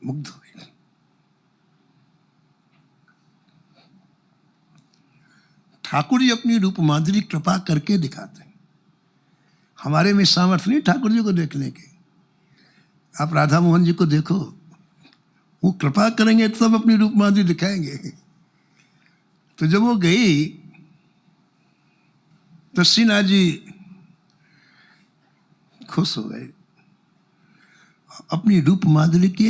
A: मुग्ध हो गए। ठाकुर जी अपनी रूप माधुरी कृपा करके दिखाते हैं। हमारे में सामर्थ्य नहीं ठाकुर जी को देखने के। आप राधा मोहन जी को देखो, वो कृपा करेंगे तब अपनी रूप माधुरी दिखाएंगे। तो जब वो गई तो श्रीनाथ जी खुश हो गए, अपनी रूप माधुरी की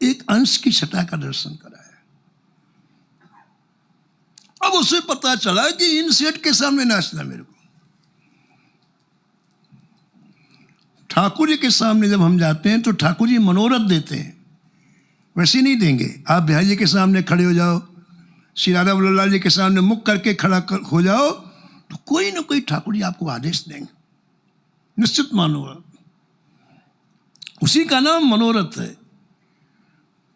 A: एक अंश की छटा का दर्शन कराया। अब उसे पता चला कि इन सेठ के सामने नाचना मेरे को। ठाकुर जी के सामने जब हम जाते हैं तो ठाकुर जी मनोरथ देते हैं, वैसे नहीं देंगे। आप बिहारी जी के सामने खड़े हो जाओ, श्री राधा वल्लभ जी के सामने मुख करके खड़ा हो जाओ, तो कोई ना कोई ठाकुर जी आपको आदेश देंगे, निश्चित मानो। उसी का नाम मनोरथ है।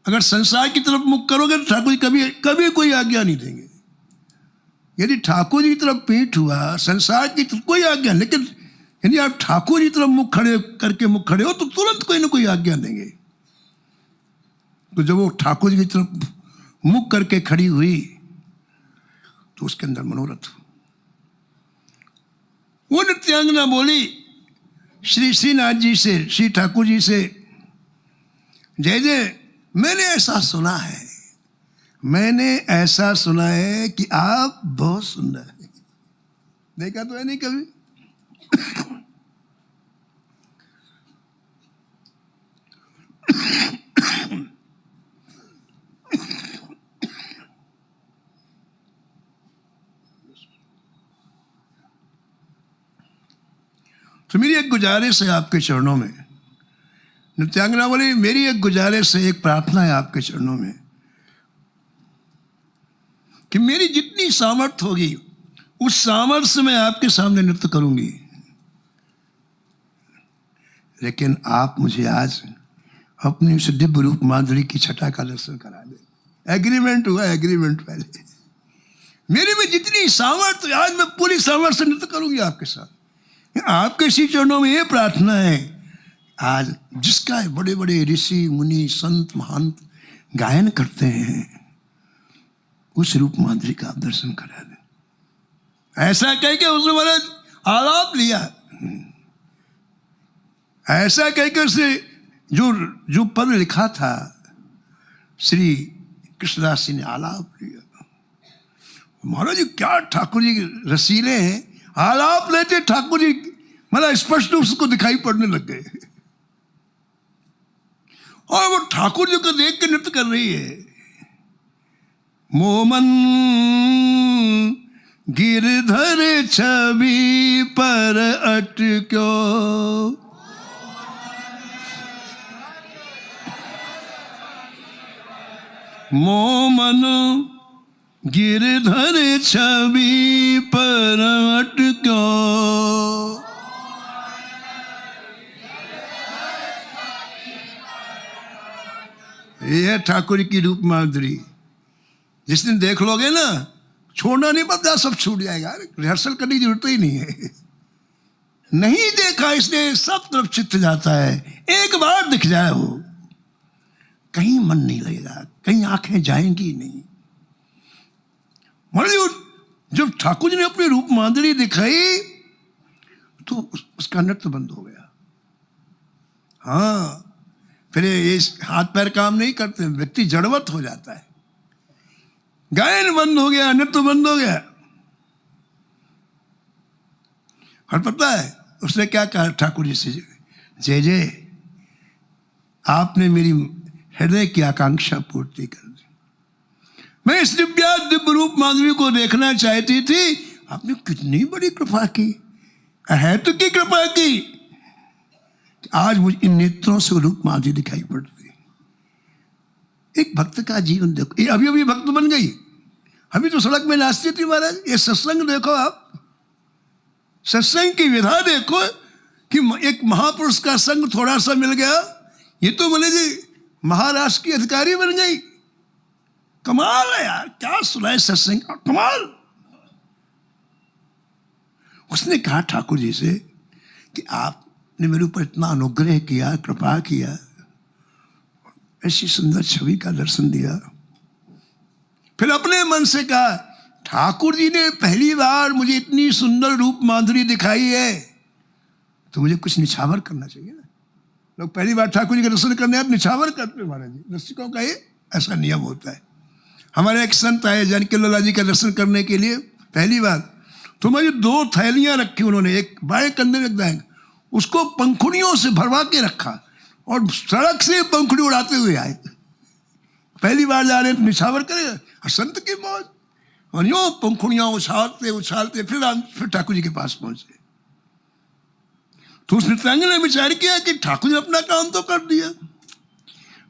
A: अगर संसार की तरफ मुख करोगे तो ठाकुर जी कभी कभी कोई आज्ञा नहीं देंगे। यदि ठाकुर जी की तरफ पीठ हुआ, संसार की तरफ कोई आज्ञा, लेकिन यदि आप ठाकुर जी की तरफ मुख खड़े हो तो तुरंत कोई ना कोई आज्ञा देंगे। तो जब वो ठाकुर जी की तरफ मुख करके खड़ी हुई तो उसके अंदर मनोरथ। वो नृत्यांगना बोली श्री श्रीनाथ जी से, श्री ठाकुर जी से, जय जय, मैंने ऐसा सुना है कि आप बहुत सुंदर हैं। देखा तो है नहीं कभी। तो मेरी एक गुजारिश है आपके चरणों में, नृत्यांगना बोली, मेरी एक गुजारिश है, एक प्रार्थना है आपके चरणों में कि मेरी जितनी सामर्थ्य होगी उस सामर्थ्य से मैं आपके सामने नृत्य करूंगी, लेकिन आप मुझे आज अपनी उस दिव्य रूप माधुरी की छटा का दर्शन करा दें। एग्रीमेंट हुआ, एग्रीमेंट पहले। मेरी में जितनी सामर्थ्य, आज मैं पूरी सामर्थ्य से नृत्य करूंगी आपके साथ। आपके इसी चरणों में ये प्रार्थना है, आज जिसका बड़े बड़े ऋषि मुनि संत महंत गायन करते हैं, उस रूप माधुरी का आप दर्शन करा दें। ऐसा कह के उसने महाराज आलाप लिया, ऐसा कहकर उसने जो पद लिखा था श्री कृष्णदास जी ने आलाप लिया। महाराज जी क्या ठाकुर जी रसीले हैं, आलाप लेते ठाकुर जी मतलब स्पष्ट रूप से उसको दिखाई पड़ने लग गए। और वो ठाकुर जी को देख के नृत्य कर रही है। मोमन गिरधर छवि पर अटक्यो, मोमन गिरधर छवि पर अटक्यो, ये ठाकुर की रूप माधुरी। जिस दिन देख लोगे ना, छोड़ना नहीं पड़ता, सब छूट जाएगा। रिहर्सल करने की जरूरत ही नहीं है। नहीं देखा इसलिए सब तरफ चित्त जाता है। एक बार दिख जाए वो, कहीं मन नहीं लगेगा, कहीं आंखें जाएंगी नहीं। जब ठाकुर जी ने अपनी रूप माधुरी दिखाई तो उसका नृत्य बंद हो गया। हाँ, फिर ये हाथ पैर काम नहीं करते, व्यक्ति जड़वत हो जाता है। गायन बंद हो गया, नृत्य बंद हो गया। और पता है उसने क्या कहा ठाकुर जी से, जय जय, आपने मेरी हृदय की आकांक्षा पूर्ति कर दी। मैं इस दिव्य रूप माधुरी को देखना चाहती थी, आपने कितनी बड़ी कृपा की। अहेतु की कृपा की आज मुझे इन नेत्रों से रूप माधुरी दिखाई पड़ती है। एक भक्त का जीवन देखो, ये अभी अभी भक्त बन गई, अभी तो सड़क में नाचती थी महाराज। ये सत्संग देखो आप, सत्संग की विधा देखो कि एक महापुरुष का संग थोड़ा सा मिल गया, ये तो बोले जी महाराष्ट्र की अधिकारी बन गई। कमाल है यार, क्या सुनाए सत्संग, कमाल। उसने कहा ठाकुर जी से कि आपने मेरे ऊपर इतना अनुग्रह किया, कृपा किया, ऐसी सुंदर छवि का दर्शन दिया। फिर अपने मन से कहा ठाकुर जी ने पहली बार मुझे इतनी सुंदर रूप माधुरी दिखाई है, तो मुझे कुछ निछावर करना चाहिए ना। लोग पहली बार ठाकुर जी का दर्शन करने आते निछावर करते महाराज जी, रसिकों का ये ऐसा नियम होता है। हमारे एक संत आए जानकी लाला जी का दर्शन करने के लिए पहली बार, तो मुझे 2 थैलियां रखी उन्होंने, एक बाएं कंधे में एक दाएं, उसको पंखुड़ियों से भरवा के रखा और सड़क से पंखुड़ी उड़ाते हुए आए। पहली बार जा रहे हैं तो निछावर करेगा, और संत की मौज, और यूं पंखुड़ियां उछालते उछालते फिर ठाकुर जी के पास पहुंचे। तो उस नृत्यांगन ने विचार किया कि ठाकुर जी ने अपना काम तो कर दिया।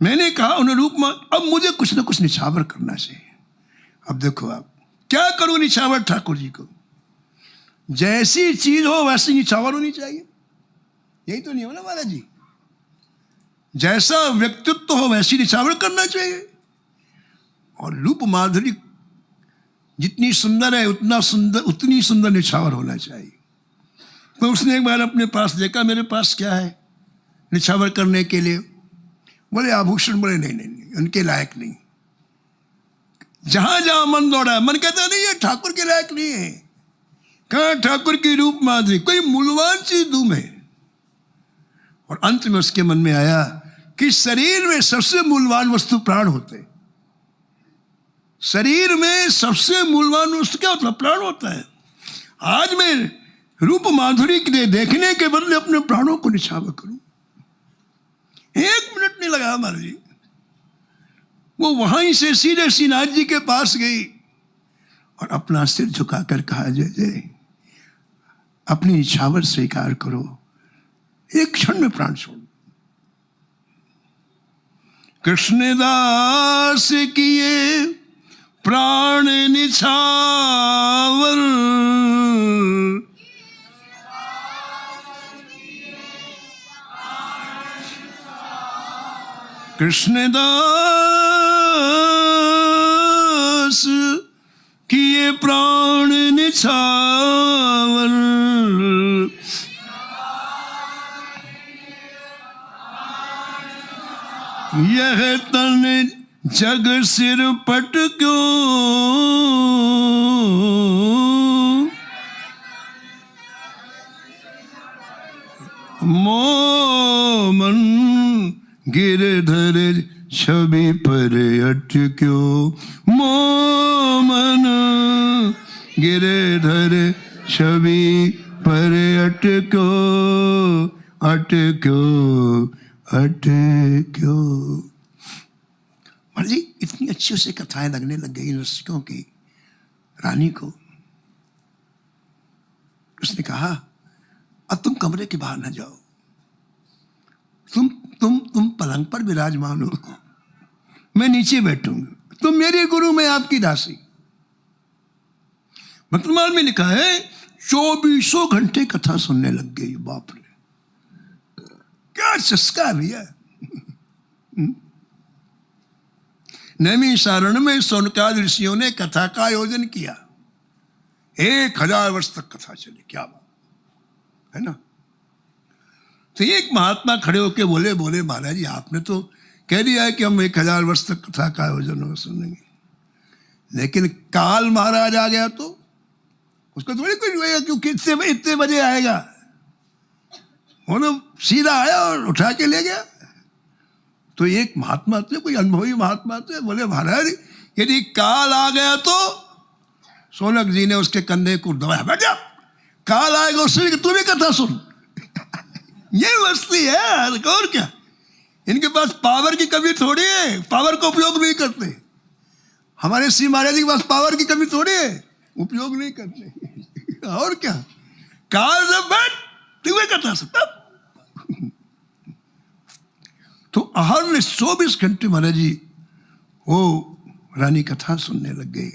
A: मैंने कहा उन्हें रूप में अब मुझे कुछ ना कुछ निछावर करना चाहिए। अब देखो आप क्या करूं निछावर ठाकुर जी को, जैसी चीज हो वैसी निछावर होनी चाहिए, यही तो नहीं हो ना महाराज जी। जैसा व्यक्तित्व हो वैसी निछावर करना चाहिए, और रूप माधुरी जितनी सुंदर है उतनी सुंदर निछावर होना चाहिए। तो उसने एक बार अपने पास देखा, मेरे पास क्या है निछावर करने के लिए। बोले आभूषण, बोले नहीं नहीं नहीं, उनके लायक नहीं। जहां जहां मन दौड़ा, मन कहता नहीं है ठाकुर के लायक नहीं है। कहा ठाकुर की रूप माधुरी, कोई मूल्यवान चीज दूं मैं। और अंत में उसके मन में आया कि शरीर में सबसे मूल्यवान वस्तु प्राण होते। शरीर में सबसे मूल्यवान वस्तु क्या होता है? प्राण होता है। आज मैं रूप माधुरी के देखने के बदले अपने प्राणों को निछावर करूं। 1 मिनट नहीं लगा महाराज जी, वो वहीं से सीधे श्रीनाथ जी के पास गई और अपना सिर झुकाकर कहा जय जय, अपनी निछावर स्वीकार करो, एक क्षण में प्राण छोड़। कृष्णदास किए प्राण निछावर, कृष्णदास किए प्राण निछावर, यह तन जग सिर पट क्यों, मोमन गिरधर छवि पर अटक्यो, मोमन गिरधर छवि पर अटक्यो, अटक्यो अटक्यो। महाराज जी इतनी अच्छी उसे कथाएं लगने लग गई रसिकों की रानी को। उसने कहा अब तुम कमरे के बाहर न जाओ, तुम पलंग पर विराजमान हो, मैं नीचे बैठूंगा, तुम मेरे गुरु, मैं आपकी दासी। वर्तमान में लिखा है 24 घंटे कथा सुनने लग गई। बाप रे क्या चस्का भैया। नैमिषारण्य में सौनकादि ऋषियों ने कथा का आयोजन किया, 1000 वर्ष तक कथा चली। क्या बात है ना। तो एक महात्मा खड़े होके बोले महाराज जी आपने तो कह दिया है कि हम 1000 वर्ष तक कथा का आयोजन हो सुनेंगे, लेकिन काल महाराज आ गया तो उसको थोड़ी कुछ हुएगा, क्योंकि इतने बजे आएगा। वो तो सीधा आया और उठा के ले गया। तो एक महात्मा थे, कोई अनुभवी महात्मा थे, बोले महाराज यदि काल आ गया तो सोनक जी ने उसके कंधे को दबाया, बैठ जा, काल आएगा उससे तू भी कथा सुन। ये मस्ती है और क्या। इनके पास पावर की कमी थोड़ी है, पावर का उपयोग नहीं करते। हमारे श्री महाराज जी के पास पावर की कमी थोड़ी है, उपयोग नहीं करते। और क्या, काल जब बैठ तुम्हें करता सकता। तो हर 24 घंटे महाराज जी वो रानी कथा सुनने लग गए।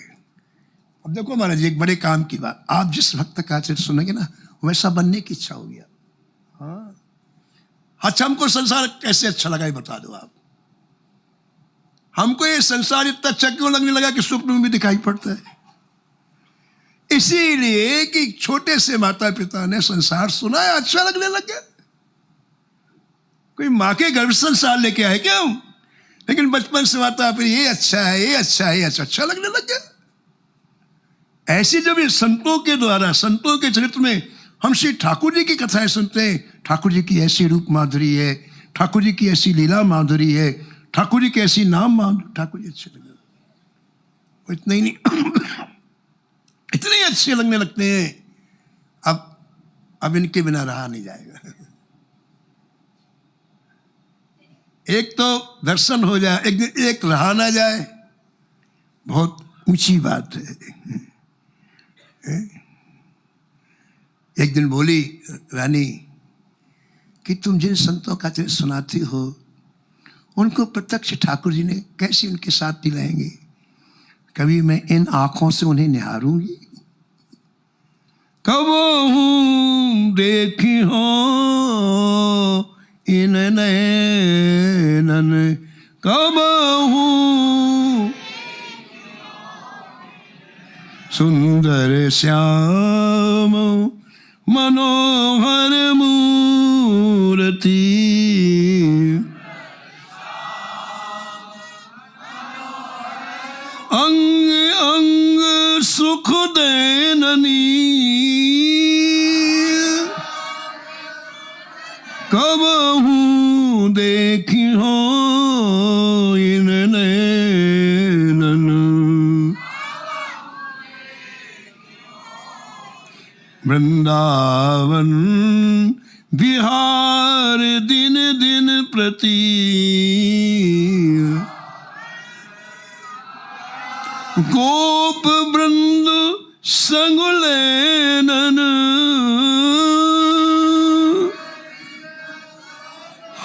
A: अब देखो महाराज जी, एक बड़े काम की बात, आप जिस भक्त का आचरण सुनेंगे ना वैसा बनने की इच्छा होगी। हाँ, अच्छा हमको संसार कैसे अच्छा लगा ये बता दो आप। हमको ये संसार इतना अच्छा क्यों लगने लगा कि स्वप्न में भी दिखाई पड़ता है? इसीलिए कि छोटे से माता पिता ने संसार सुनाया, अच्छा लगने लग गया। कोई माँ के गर्भ संसार लेके आए क्या हम? लेकिन बचपन से माता फिर ये अच्छा है, ये अच्छा है, ये अच्छा लगने लग गया। ऐसी जब ये संतों के द्वारा, संतों के चरित्र में हम श्री ठाकुर जी की कथाएं सुनते हैं, ठाकुर जी की ऐसी रूप माधुरी है, ठाकुर जी की ऐसी लीला माधुरी है, ठाकुर जी की ऐसी नाम माधुरी, ठाकुर जी अच्छे लगे। वो इतने ही नहीं इतने अच्छे लगने लगते हैं, अब इनके बिना रहा नहीं जाएगा। एक तो दर्शन हो जाए, एक रहा ना जाए, बहुत ऊंची बात है। एक दिन बोली रानी कि तुम जिन संतों का चरित्र सुनाती हो उनको प्रत्यक्ष ठाकुर जी ने कैसे उनके साथ दिलाएंगे? कभी मैं इन आंखों से उन्हें निहारूंगी, कब हूं देखी हो इन नैनन, कब हूं सुंदर श्याम मनोहर मूर्ति, अंग अंग सुख देननी, कब हूं देखी हो इन नैनन, वृंदावन बिहार दिन दिन प्रति, गोप वृंद संग लेनन,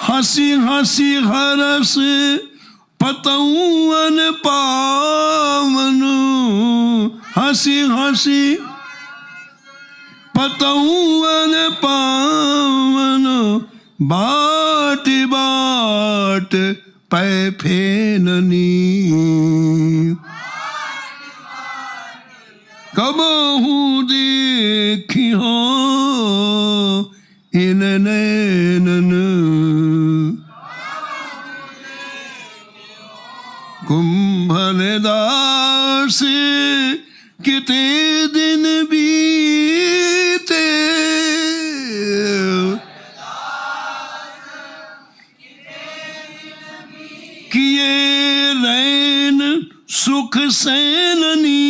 A: हंसी हंसी हरस पतौन पावन, हंसी हंसी पतौन पावन, बाट बाट पै फेननी, कब हूं देखी हो इन नैनन, कुंभन दास कितने दिन बीते, किए रैन सुख सैननी,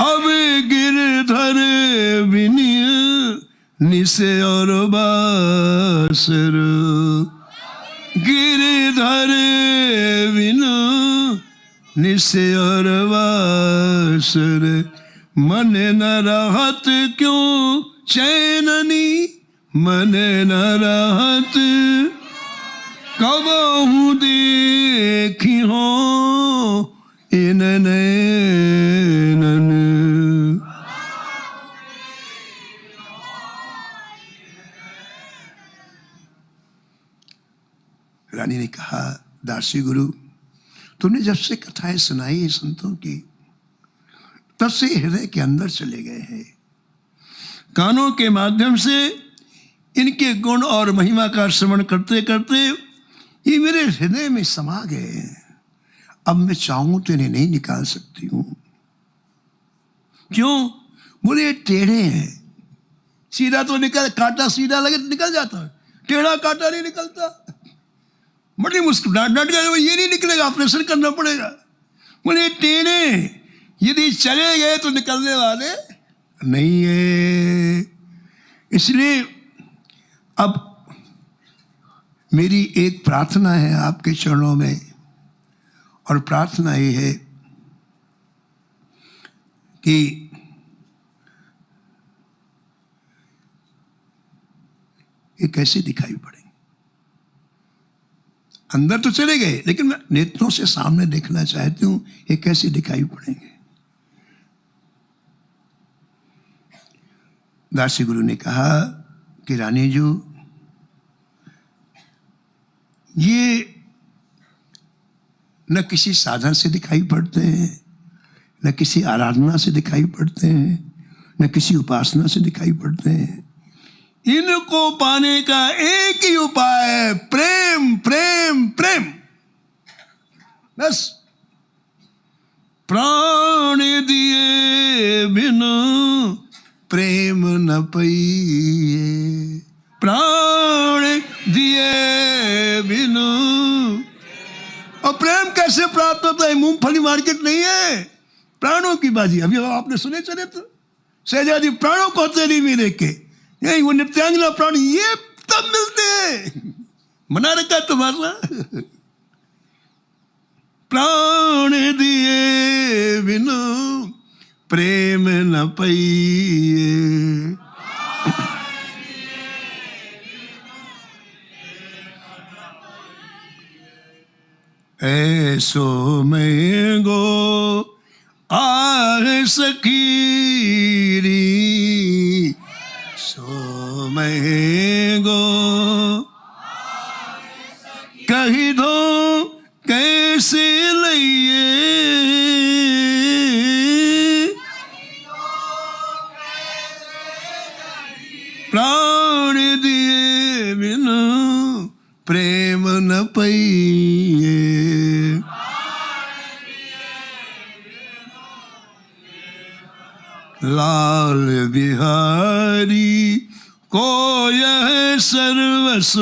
A: अब गिरधर विनय निसे और बासर, गिरधर विनु निसे और बासर, मन न रहत क्यों चैननी, मन न रहत कब हूं देखी हो इन नैनन, रानी ने कहा दासी गुरु तुमने जब से कथाएं सुनाई है संतों की तब से हृदय के अंदर चले गए हैं, कानों के माध्यम से इनके गुण और महिमा का श्रवण करते करते ये मेरे हृदय में समा गए हैं। अब मैं चाहूं तो इन्हें नहीं निकाल सकती हूं। क्यों? बोले ये टेढ़े हैं, सीधा तो निकल, कांटा सीधा लगे तो निकल जाता है, टेढ़ा कांटा नहीं निकलता। बड़ी मुश्किल, डांट गए ये नहीं निकलेगा, ऑपरेशन करना पड़ेगा। बोले टेढ़े यदि चले गए तो निकलने वाले नहीं है। इसलिए अब मेरी एक प्रार्थना है आपके चरणों में, और प्रार्थना ये है कि ये कैसे दिखाई पड़े। अंदर तो चले गए, लेकिन मैं नेत्रों से सामने देखना चाहती हूं ये कैसे दिखाई पड़ेंगे। दासी गुरु ने कहा कि रानी जी, ये न किसी साधन से दिखाई पड़ते हैं, न किसी आराधना से दिखाई पड़ते हैं, न किसी उपासना से दिखाई पड़ते हैं। इनको पाने का एक ही उपाय है, प्रेम प्रेम प्रेम। बस प्राण दिए बिनु प्रेम न पइए, प्राण दिए बिनु। और प्रेम कैसे प्राप्त होता है? मूंगफली मार्केट नहीं है, प्राणों की बाजी। अभी आपने सुने चले तो सहजादी प्राणों को तेरी मेरे के, नहीं वो नित्यांगना प्राण ये तब मिलते हैं। मना रखा तुम्हारा। प्राण दिए बिनु प्रेम न पइए। ऐसो महंगो आह सकीरी, सो महंगो कही दो कैसे लइए। प्राण दिए बिनु प्रेम न पइए। लाल बिहारी को यह सर्वस्व,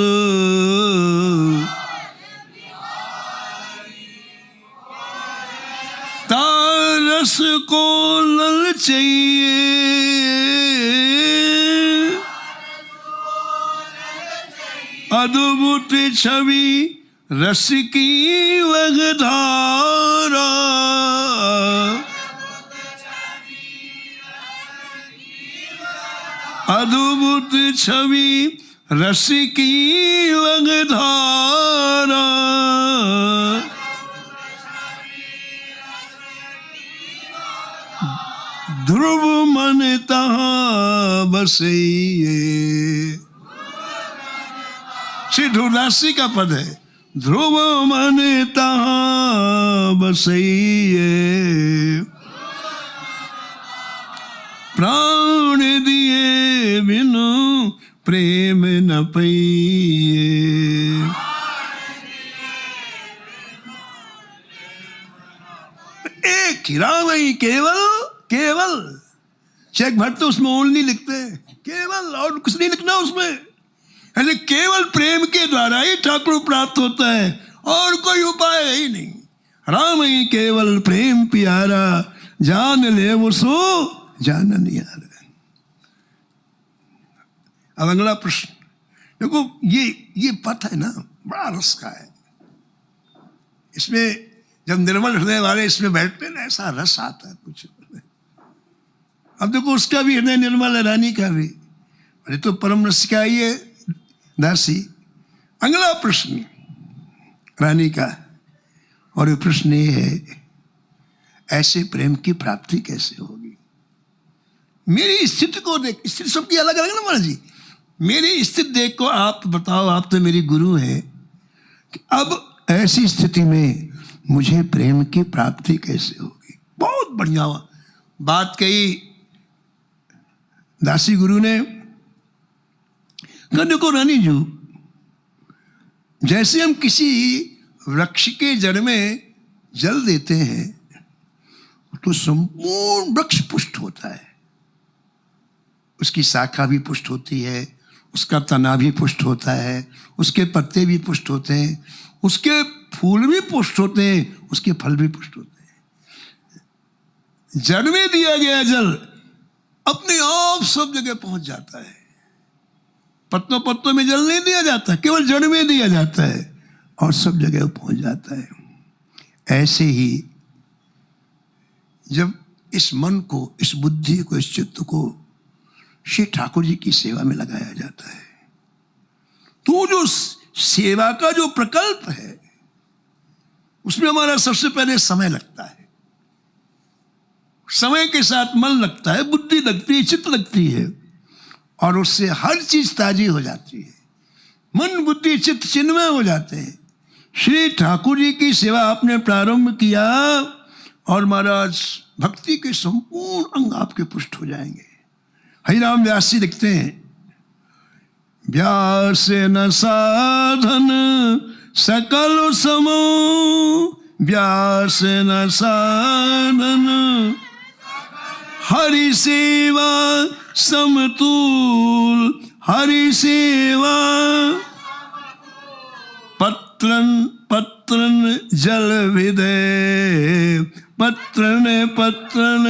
A: तारस को लल चाहिए। अद्भुत छवि रस की वह धारा, अद्भुत छवि रस की वह धारा। ध्रुव मन तहाँ बसइए। श्री ध्रुवदासी का पद है, ध्रुव मन तहाँ बसइए। प्राण दिए बिनु प्रेम न पइए। एक ही राम ही केवल, केवल। शेख भट्ट तो उसमें ओनली लिखते हैं, केवल, और कुछ नहीं लिखना उसमें। ऐसे केवल प्रेम के द्वारा ही ठाकुर प्राप्त होता है, और कोई उपाय है ही नहीं। राम ही केवल प्रेम प्यारा, जान ले वो सो जानन यार। अब अगला प्रश्न देखो, ये पथ है ना, बड़ा रस का है। इसमें जब निर्मल हृदय वाले इसमें बैठते हैं ना, ऐसा रस आता है कुछ। अब देखो उसका भी हृदय निर्मल है, रानी का भी। अरे तो परम रस का ही है दासी। अगला प्रश्न रानी का, और ये प्रश्न ये है, ऐसे प्रेम की प्राप्ति कैसे होगी? मेरी स्थिति को देख, स्थिति सबकी अलग अलग ना महाराज जी। मेरी स्थिति देख को आप बताओ, आप तो मेरी गुरु हैं, कि अब ऐसी स्थिति में मुझे प्रेम की प्राप्ति कैसे होगी? बहुत बढ़िया बात कही दासी गुरु ने। देखो रानी जी, जैसे हम किसी वृक्ष के जड़ में जल देते हैं तो संपूर्ण वृक्ष पुष्ट होता है। उसकी शाखा भी पुष्ट होती है, उसका तना भी पुष्ट होता है, उसके पत्ते भी पुष्ट होते हैं, उसके फूल भी पुष्ट होते हैं, उसके फल भी पुष्ट होते हैं। जड़ में दिया गया जल अपने आप सब जगह पहुंच जाता है। पत्तों पत्तों में जल नहीं दिया जाता, केवल जड़ में दिया जाता है और सब जगह पहुंच जाता है। ऐसे ही जब इस मन को, इस बुद्धि को, इस चित्त को श्री ठाकुर जी की सेवा में लगाया जाता है। तो जो सेवा का जो प्रकल्प है उसमें हमारा सबसे पहले समय लगता है। समय के साथ मन लगता है, बुद्धि लगती है, चित्त लगती है, और उससे हर चीज ताजी हो जाती है। मन, बुद्धि, चित्त चिन्मय हो जाते हैं। श्री ठाकुर जी की सेवा आपने प्रारंभ किया और महाराज भक्ति के संपूर्ण अंग आपके पुष्ट हो जाएंगे। हरिराम व्यास जी लिखते हैं, व्यास न साधन सकल समो, व्यास न साधन हरि सेवा समतुल, हरि सेवा पत्रन पत्रन जल विदे, पत्रन पत्रन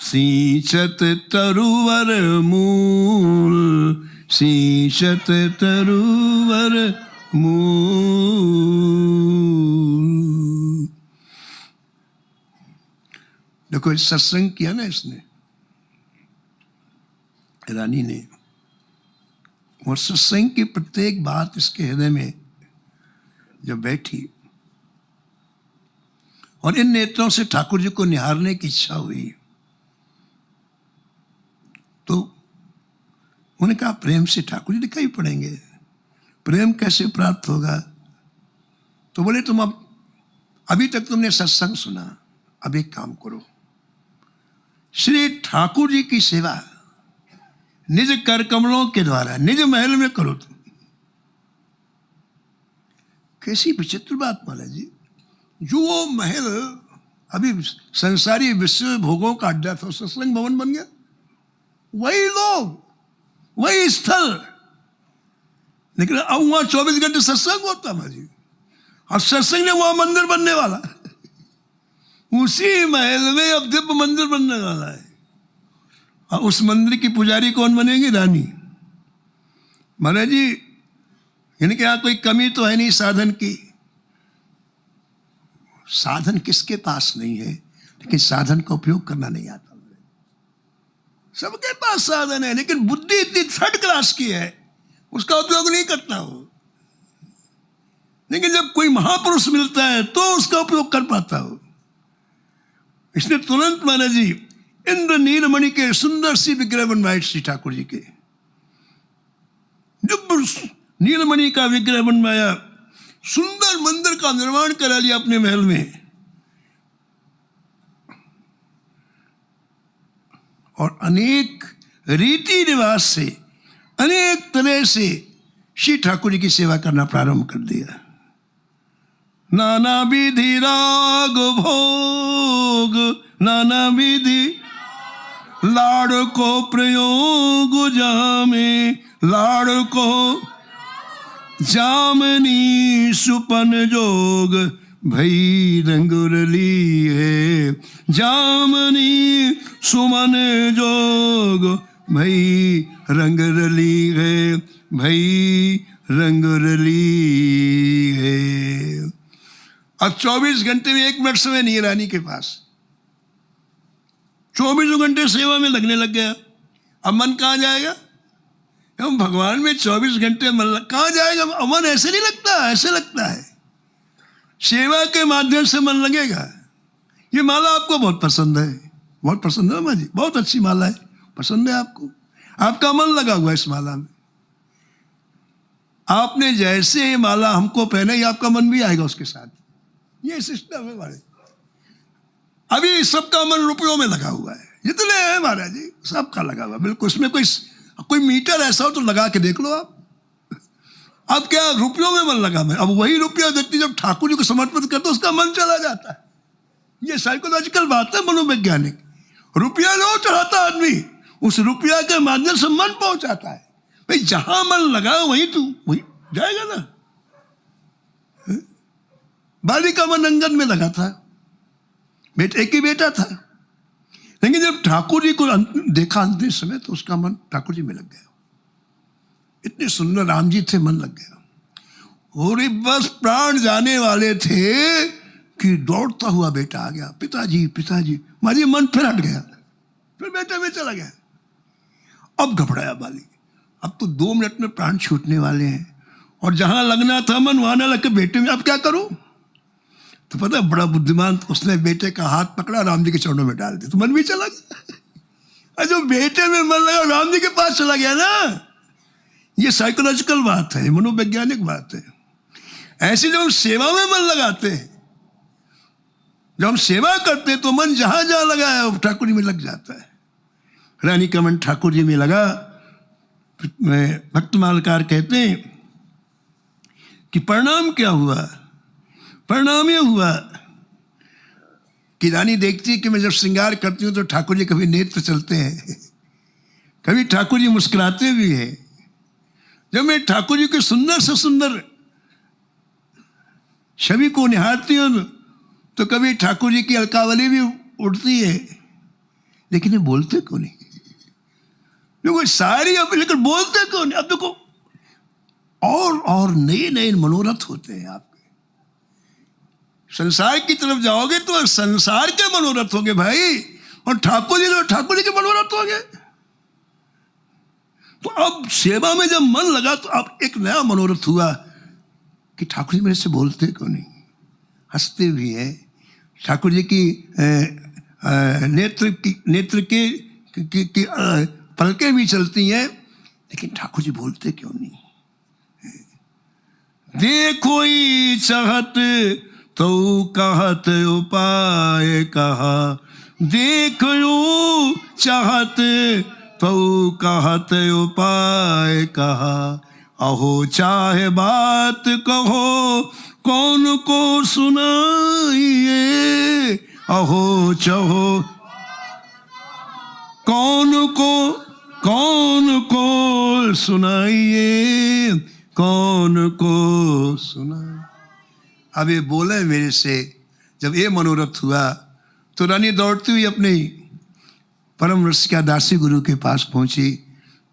A: सींचत तरुवर मूल, सींचत तरुवर मूल। देखो सत्संग किया ना इसने, रानी ने, और सत्संग की प्रत्येक बात इसके हृदय में जब बैठी और इन नेत्रों से ठाकुर जी को निहारने की इच्छा हुई, तो उन्होंने कहा प्रेम से ठाकुर जी दिखाई पड़ेंगे, प्रेम कैसे प्राप्त होगा? तो बोले तुम अब, अभी तक तुमने सत्संग सुना, अब एक काम करो, श्री ठाकुर जी की सेवा निज कर कमलों के द्वारा निज महल में करो। तुम कैसी विचित्र बात माला जी, जो वो महल अभी संसारी विश्व भोगों का अड्डा था, सत्संग भवन बन गया। वही लोग, वही स्थल, लेकिन अब वहां 24 घंटे सत्संग होता है जी। अब सत्संग ने वहां मंदिर बनने वाला, उसी महल में अब दिव्य मंदिर बनने वाला है। और उस मंदिर की पुजारी कौन बनेगी? रानी। महाराज जी, इनके यहां कोई कमी तो है नहीं साधन की। साधन किसके पास नहीं है, लेकिन साधन का उपयोग करना नहीं आता। सबके पास साधन है, लेकिन बुद्धि इतनी थर्ड क्लास की है, उसका उपयोग नहीं करता हो। लेकिन जब कोई महापुरुष मिलता है तो उसका उपयोग कर पाता हो। इसने तुरंत महाराज जी इंद्र नीलमणि के सुंदर सी विग्रह बनवाए श्री ठाकुर जी के। जब नीलमणि का विग्रह बनवाया, सुंदर मंदिर का निर्माण करा लिया अपने महल में, और अनेक रीति रिवाज से, अनेक तरह से श्री ठाकुर जी की सेवा करना प्रारंभ कर दिया। नाना विधि राग भोग, नाना विधि लाड़ को प्रयोग जामे, लाड़ को जामनी सुपन जोग, भई रंगुरली है, जामनी सुमन जोग, भई रंगरली है, भई रंगरली है। अब 24 घंटे में 1 मिनट समय नहीं है रानी के पास, 24 घंटे सेवा में लगने लग गया। अब मन कहाँ जाएगा? हम भगवान में 24 घंटे मन कहाँ जाएगा? मन ऐसे नहीं लगता, ऐसे लगता है सेवा के माध्यम से मन लगेगा। ये माला आपको बहुत पसंद है, बहुत पसंद है माँ जी, बहुत अच्छी माला है, पसंद है आपको, आपका मन लगा हुआ है इस माला में। आपने जैसे ये माला हमको पहने, आपका मन भी आएगा उसके साथ। ये सिस्टम है हमारे। अभी सबका मन रुपयों में लगा हुआ है, जितने हैं महाराज जी सबका लगा हुआ, बिल्कुल। उसमें कोई मीटर ऐसा हो तो लगा के देख लो आप। अब क्या रुपयों में मन लगा मैं, अब वही रुपया व्यक्ति जब ठाकुर जी को समर्पित करता है उसका मन चला जाता है। ये साइकोलॉजिकल बात है, मनोवैज्ञानिक। रुपया लो चढ़ाता आदमी, उस रुपया के माध्यम से मन पहुंचाता है। भाई जहां मन लगा वहीं तू वही जाएगा ना। बाली का मन अंगद में लगा था, एक ही बेटा था, लेकिन जब ठाकुर जी को देखा अंतिम समय तो उसका मन ठाकुर जी में लग गया। इतने सुंदर राम जी थे, मन लग गया। और बस प्राण जाने वाले थे कि दौड़ता हुआ बेटा आ गया, पिताजी पिताजी। मारी मन फिर हट गया, फिर बेटे में चला गया। अब घबराया बाली, अब तो 2 मिनट में प्राण छूटने वाले हैं, और जहां लगना था मन वहां न लग के बेटे में अब क्या करूं। तो पता है बड़ा बुद्धिमान, उसने बेटे का हाथ पकड़ा, राम जी के चरणों में डाल दिया, तो मन भी चला गया। और जो बेटे में मन लगा राम जी के पास चला गया ना, ये साइकोलॉजिकल बात है, मनोवैज्ञानिक बात है। ऐसे जब हम सेवा में मन लगाते हैं, जब हम सेवा करते हैं, तो मन जहां जहां लगा है वो ठाकुर जी में लग जाता है। रानी का मन ठाकुर जी में लगा। भक्त मालकार कहते हैं कि परिणाम क्या हुआ। परिणाम ये हुआ कि रानी देखती है कि मैं जब श्रृंगार करती हूं तो ठाकुर जी कभी नेत्र चलते हैं, कभी ठाकुर जी मुस्कुराते भी हैं। जब मैं ठाकुर जी के सुंदर से सुंदर छवि को निहारती हूं तो कभी ठाकुर जी की अलकावली भी उठती है, लेकिन ये बोलते क्यों नहीं। देखो सारी अब, लेकिन बोलते क्यों नहीं। अब देखो और नए नए मनोरथ होते हैं आपके। संसार की तरफ जाओगे तो संसार के मनोरथ होंगे भाई, और ठाकुर जी के मनोरथ होंगे। तो अब सेवा में जब मन लगा तो अब एक नया मनोरथ हुआ कि ठाकुर जी मेरे से बोलते क्यों नहीं, हंसते भी हैं। ठाकुर जी की नेत्र की पलकें भी चलती हैं, लेकिन ठाकुर जी बोलते क्यों नहीं। देखो ही चाहत तो कहत उपाय कहा, देखो चाहत तो कहत उपाय कहा। अहो चाहे बात कहो कौन को सुनाइए, अहो चाहो कौन को सुनाइए, कौन को सुना। अब ये बोले मेरे से। जब ये मनोरथ हुआ तो रानी दौड़ती हुई अपने परम रसिका दासी गुरु के पास पहुंची।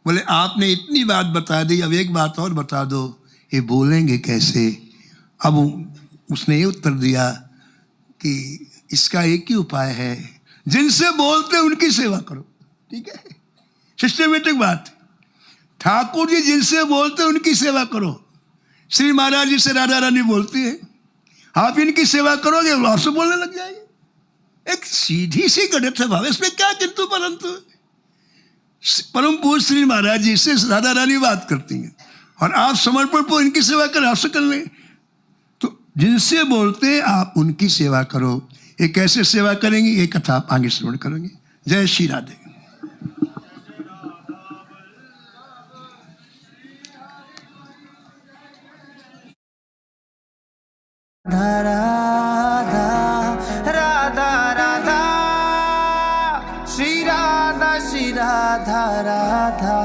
A: बोले आपने इतनी बात बता दी, अब एक बात और बता दो, ये बोलेंगे कैसे। अब उसने ये उत्तर दिया कि इसका एक ही उपाय है, जिनसे बोलते उनकी सेवा करो। ठीक है, सिस्टमेटिक बात। ठाकुर जी जिनसे बोलते उनकी सेवा करो। श्री महाराज जी से राधा रानी बोलती है, आप इनकी सेवा करोगे वो आपसे बोलने लग जाएंगे। एक सीधी सी गणित है भाव, इसमें क्या किंतु परंतु। परम पूज्य श्री महाराज जी से राधा रानी बात करती हैं, और आप समर्पण पर इनकी सेवा करें, आपसे कर लें। तो जिनसे बोलते आप उनकी सेवा करो। ये कैसे सेवा करेंगे, ये कथा आप आगे श्रवण करेंगे। जय श्री राधे।
B: राधा राधा राधा श्री राधा श्री राधा राधा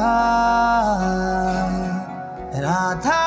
B: राधा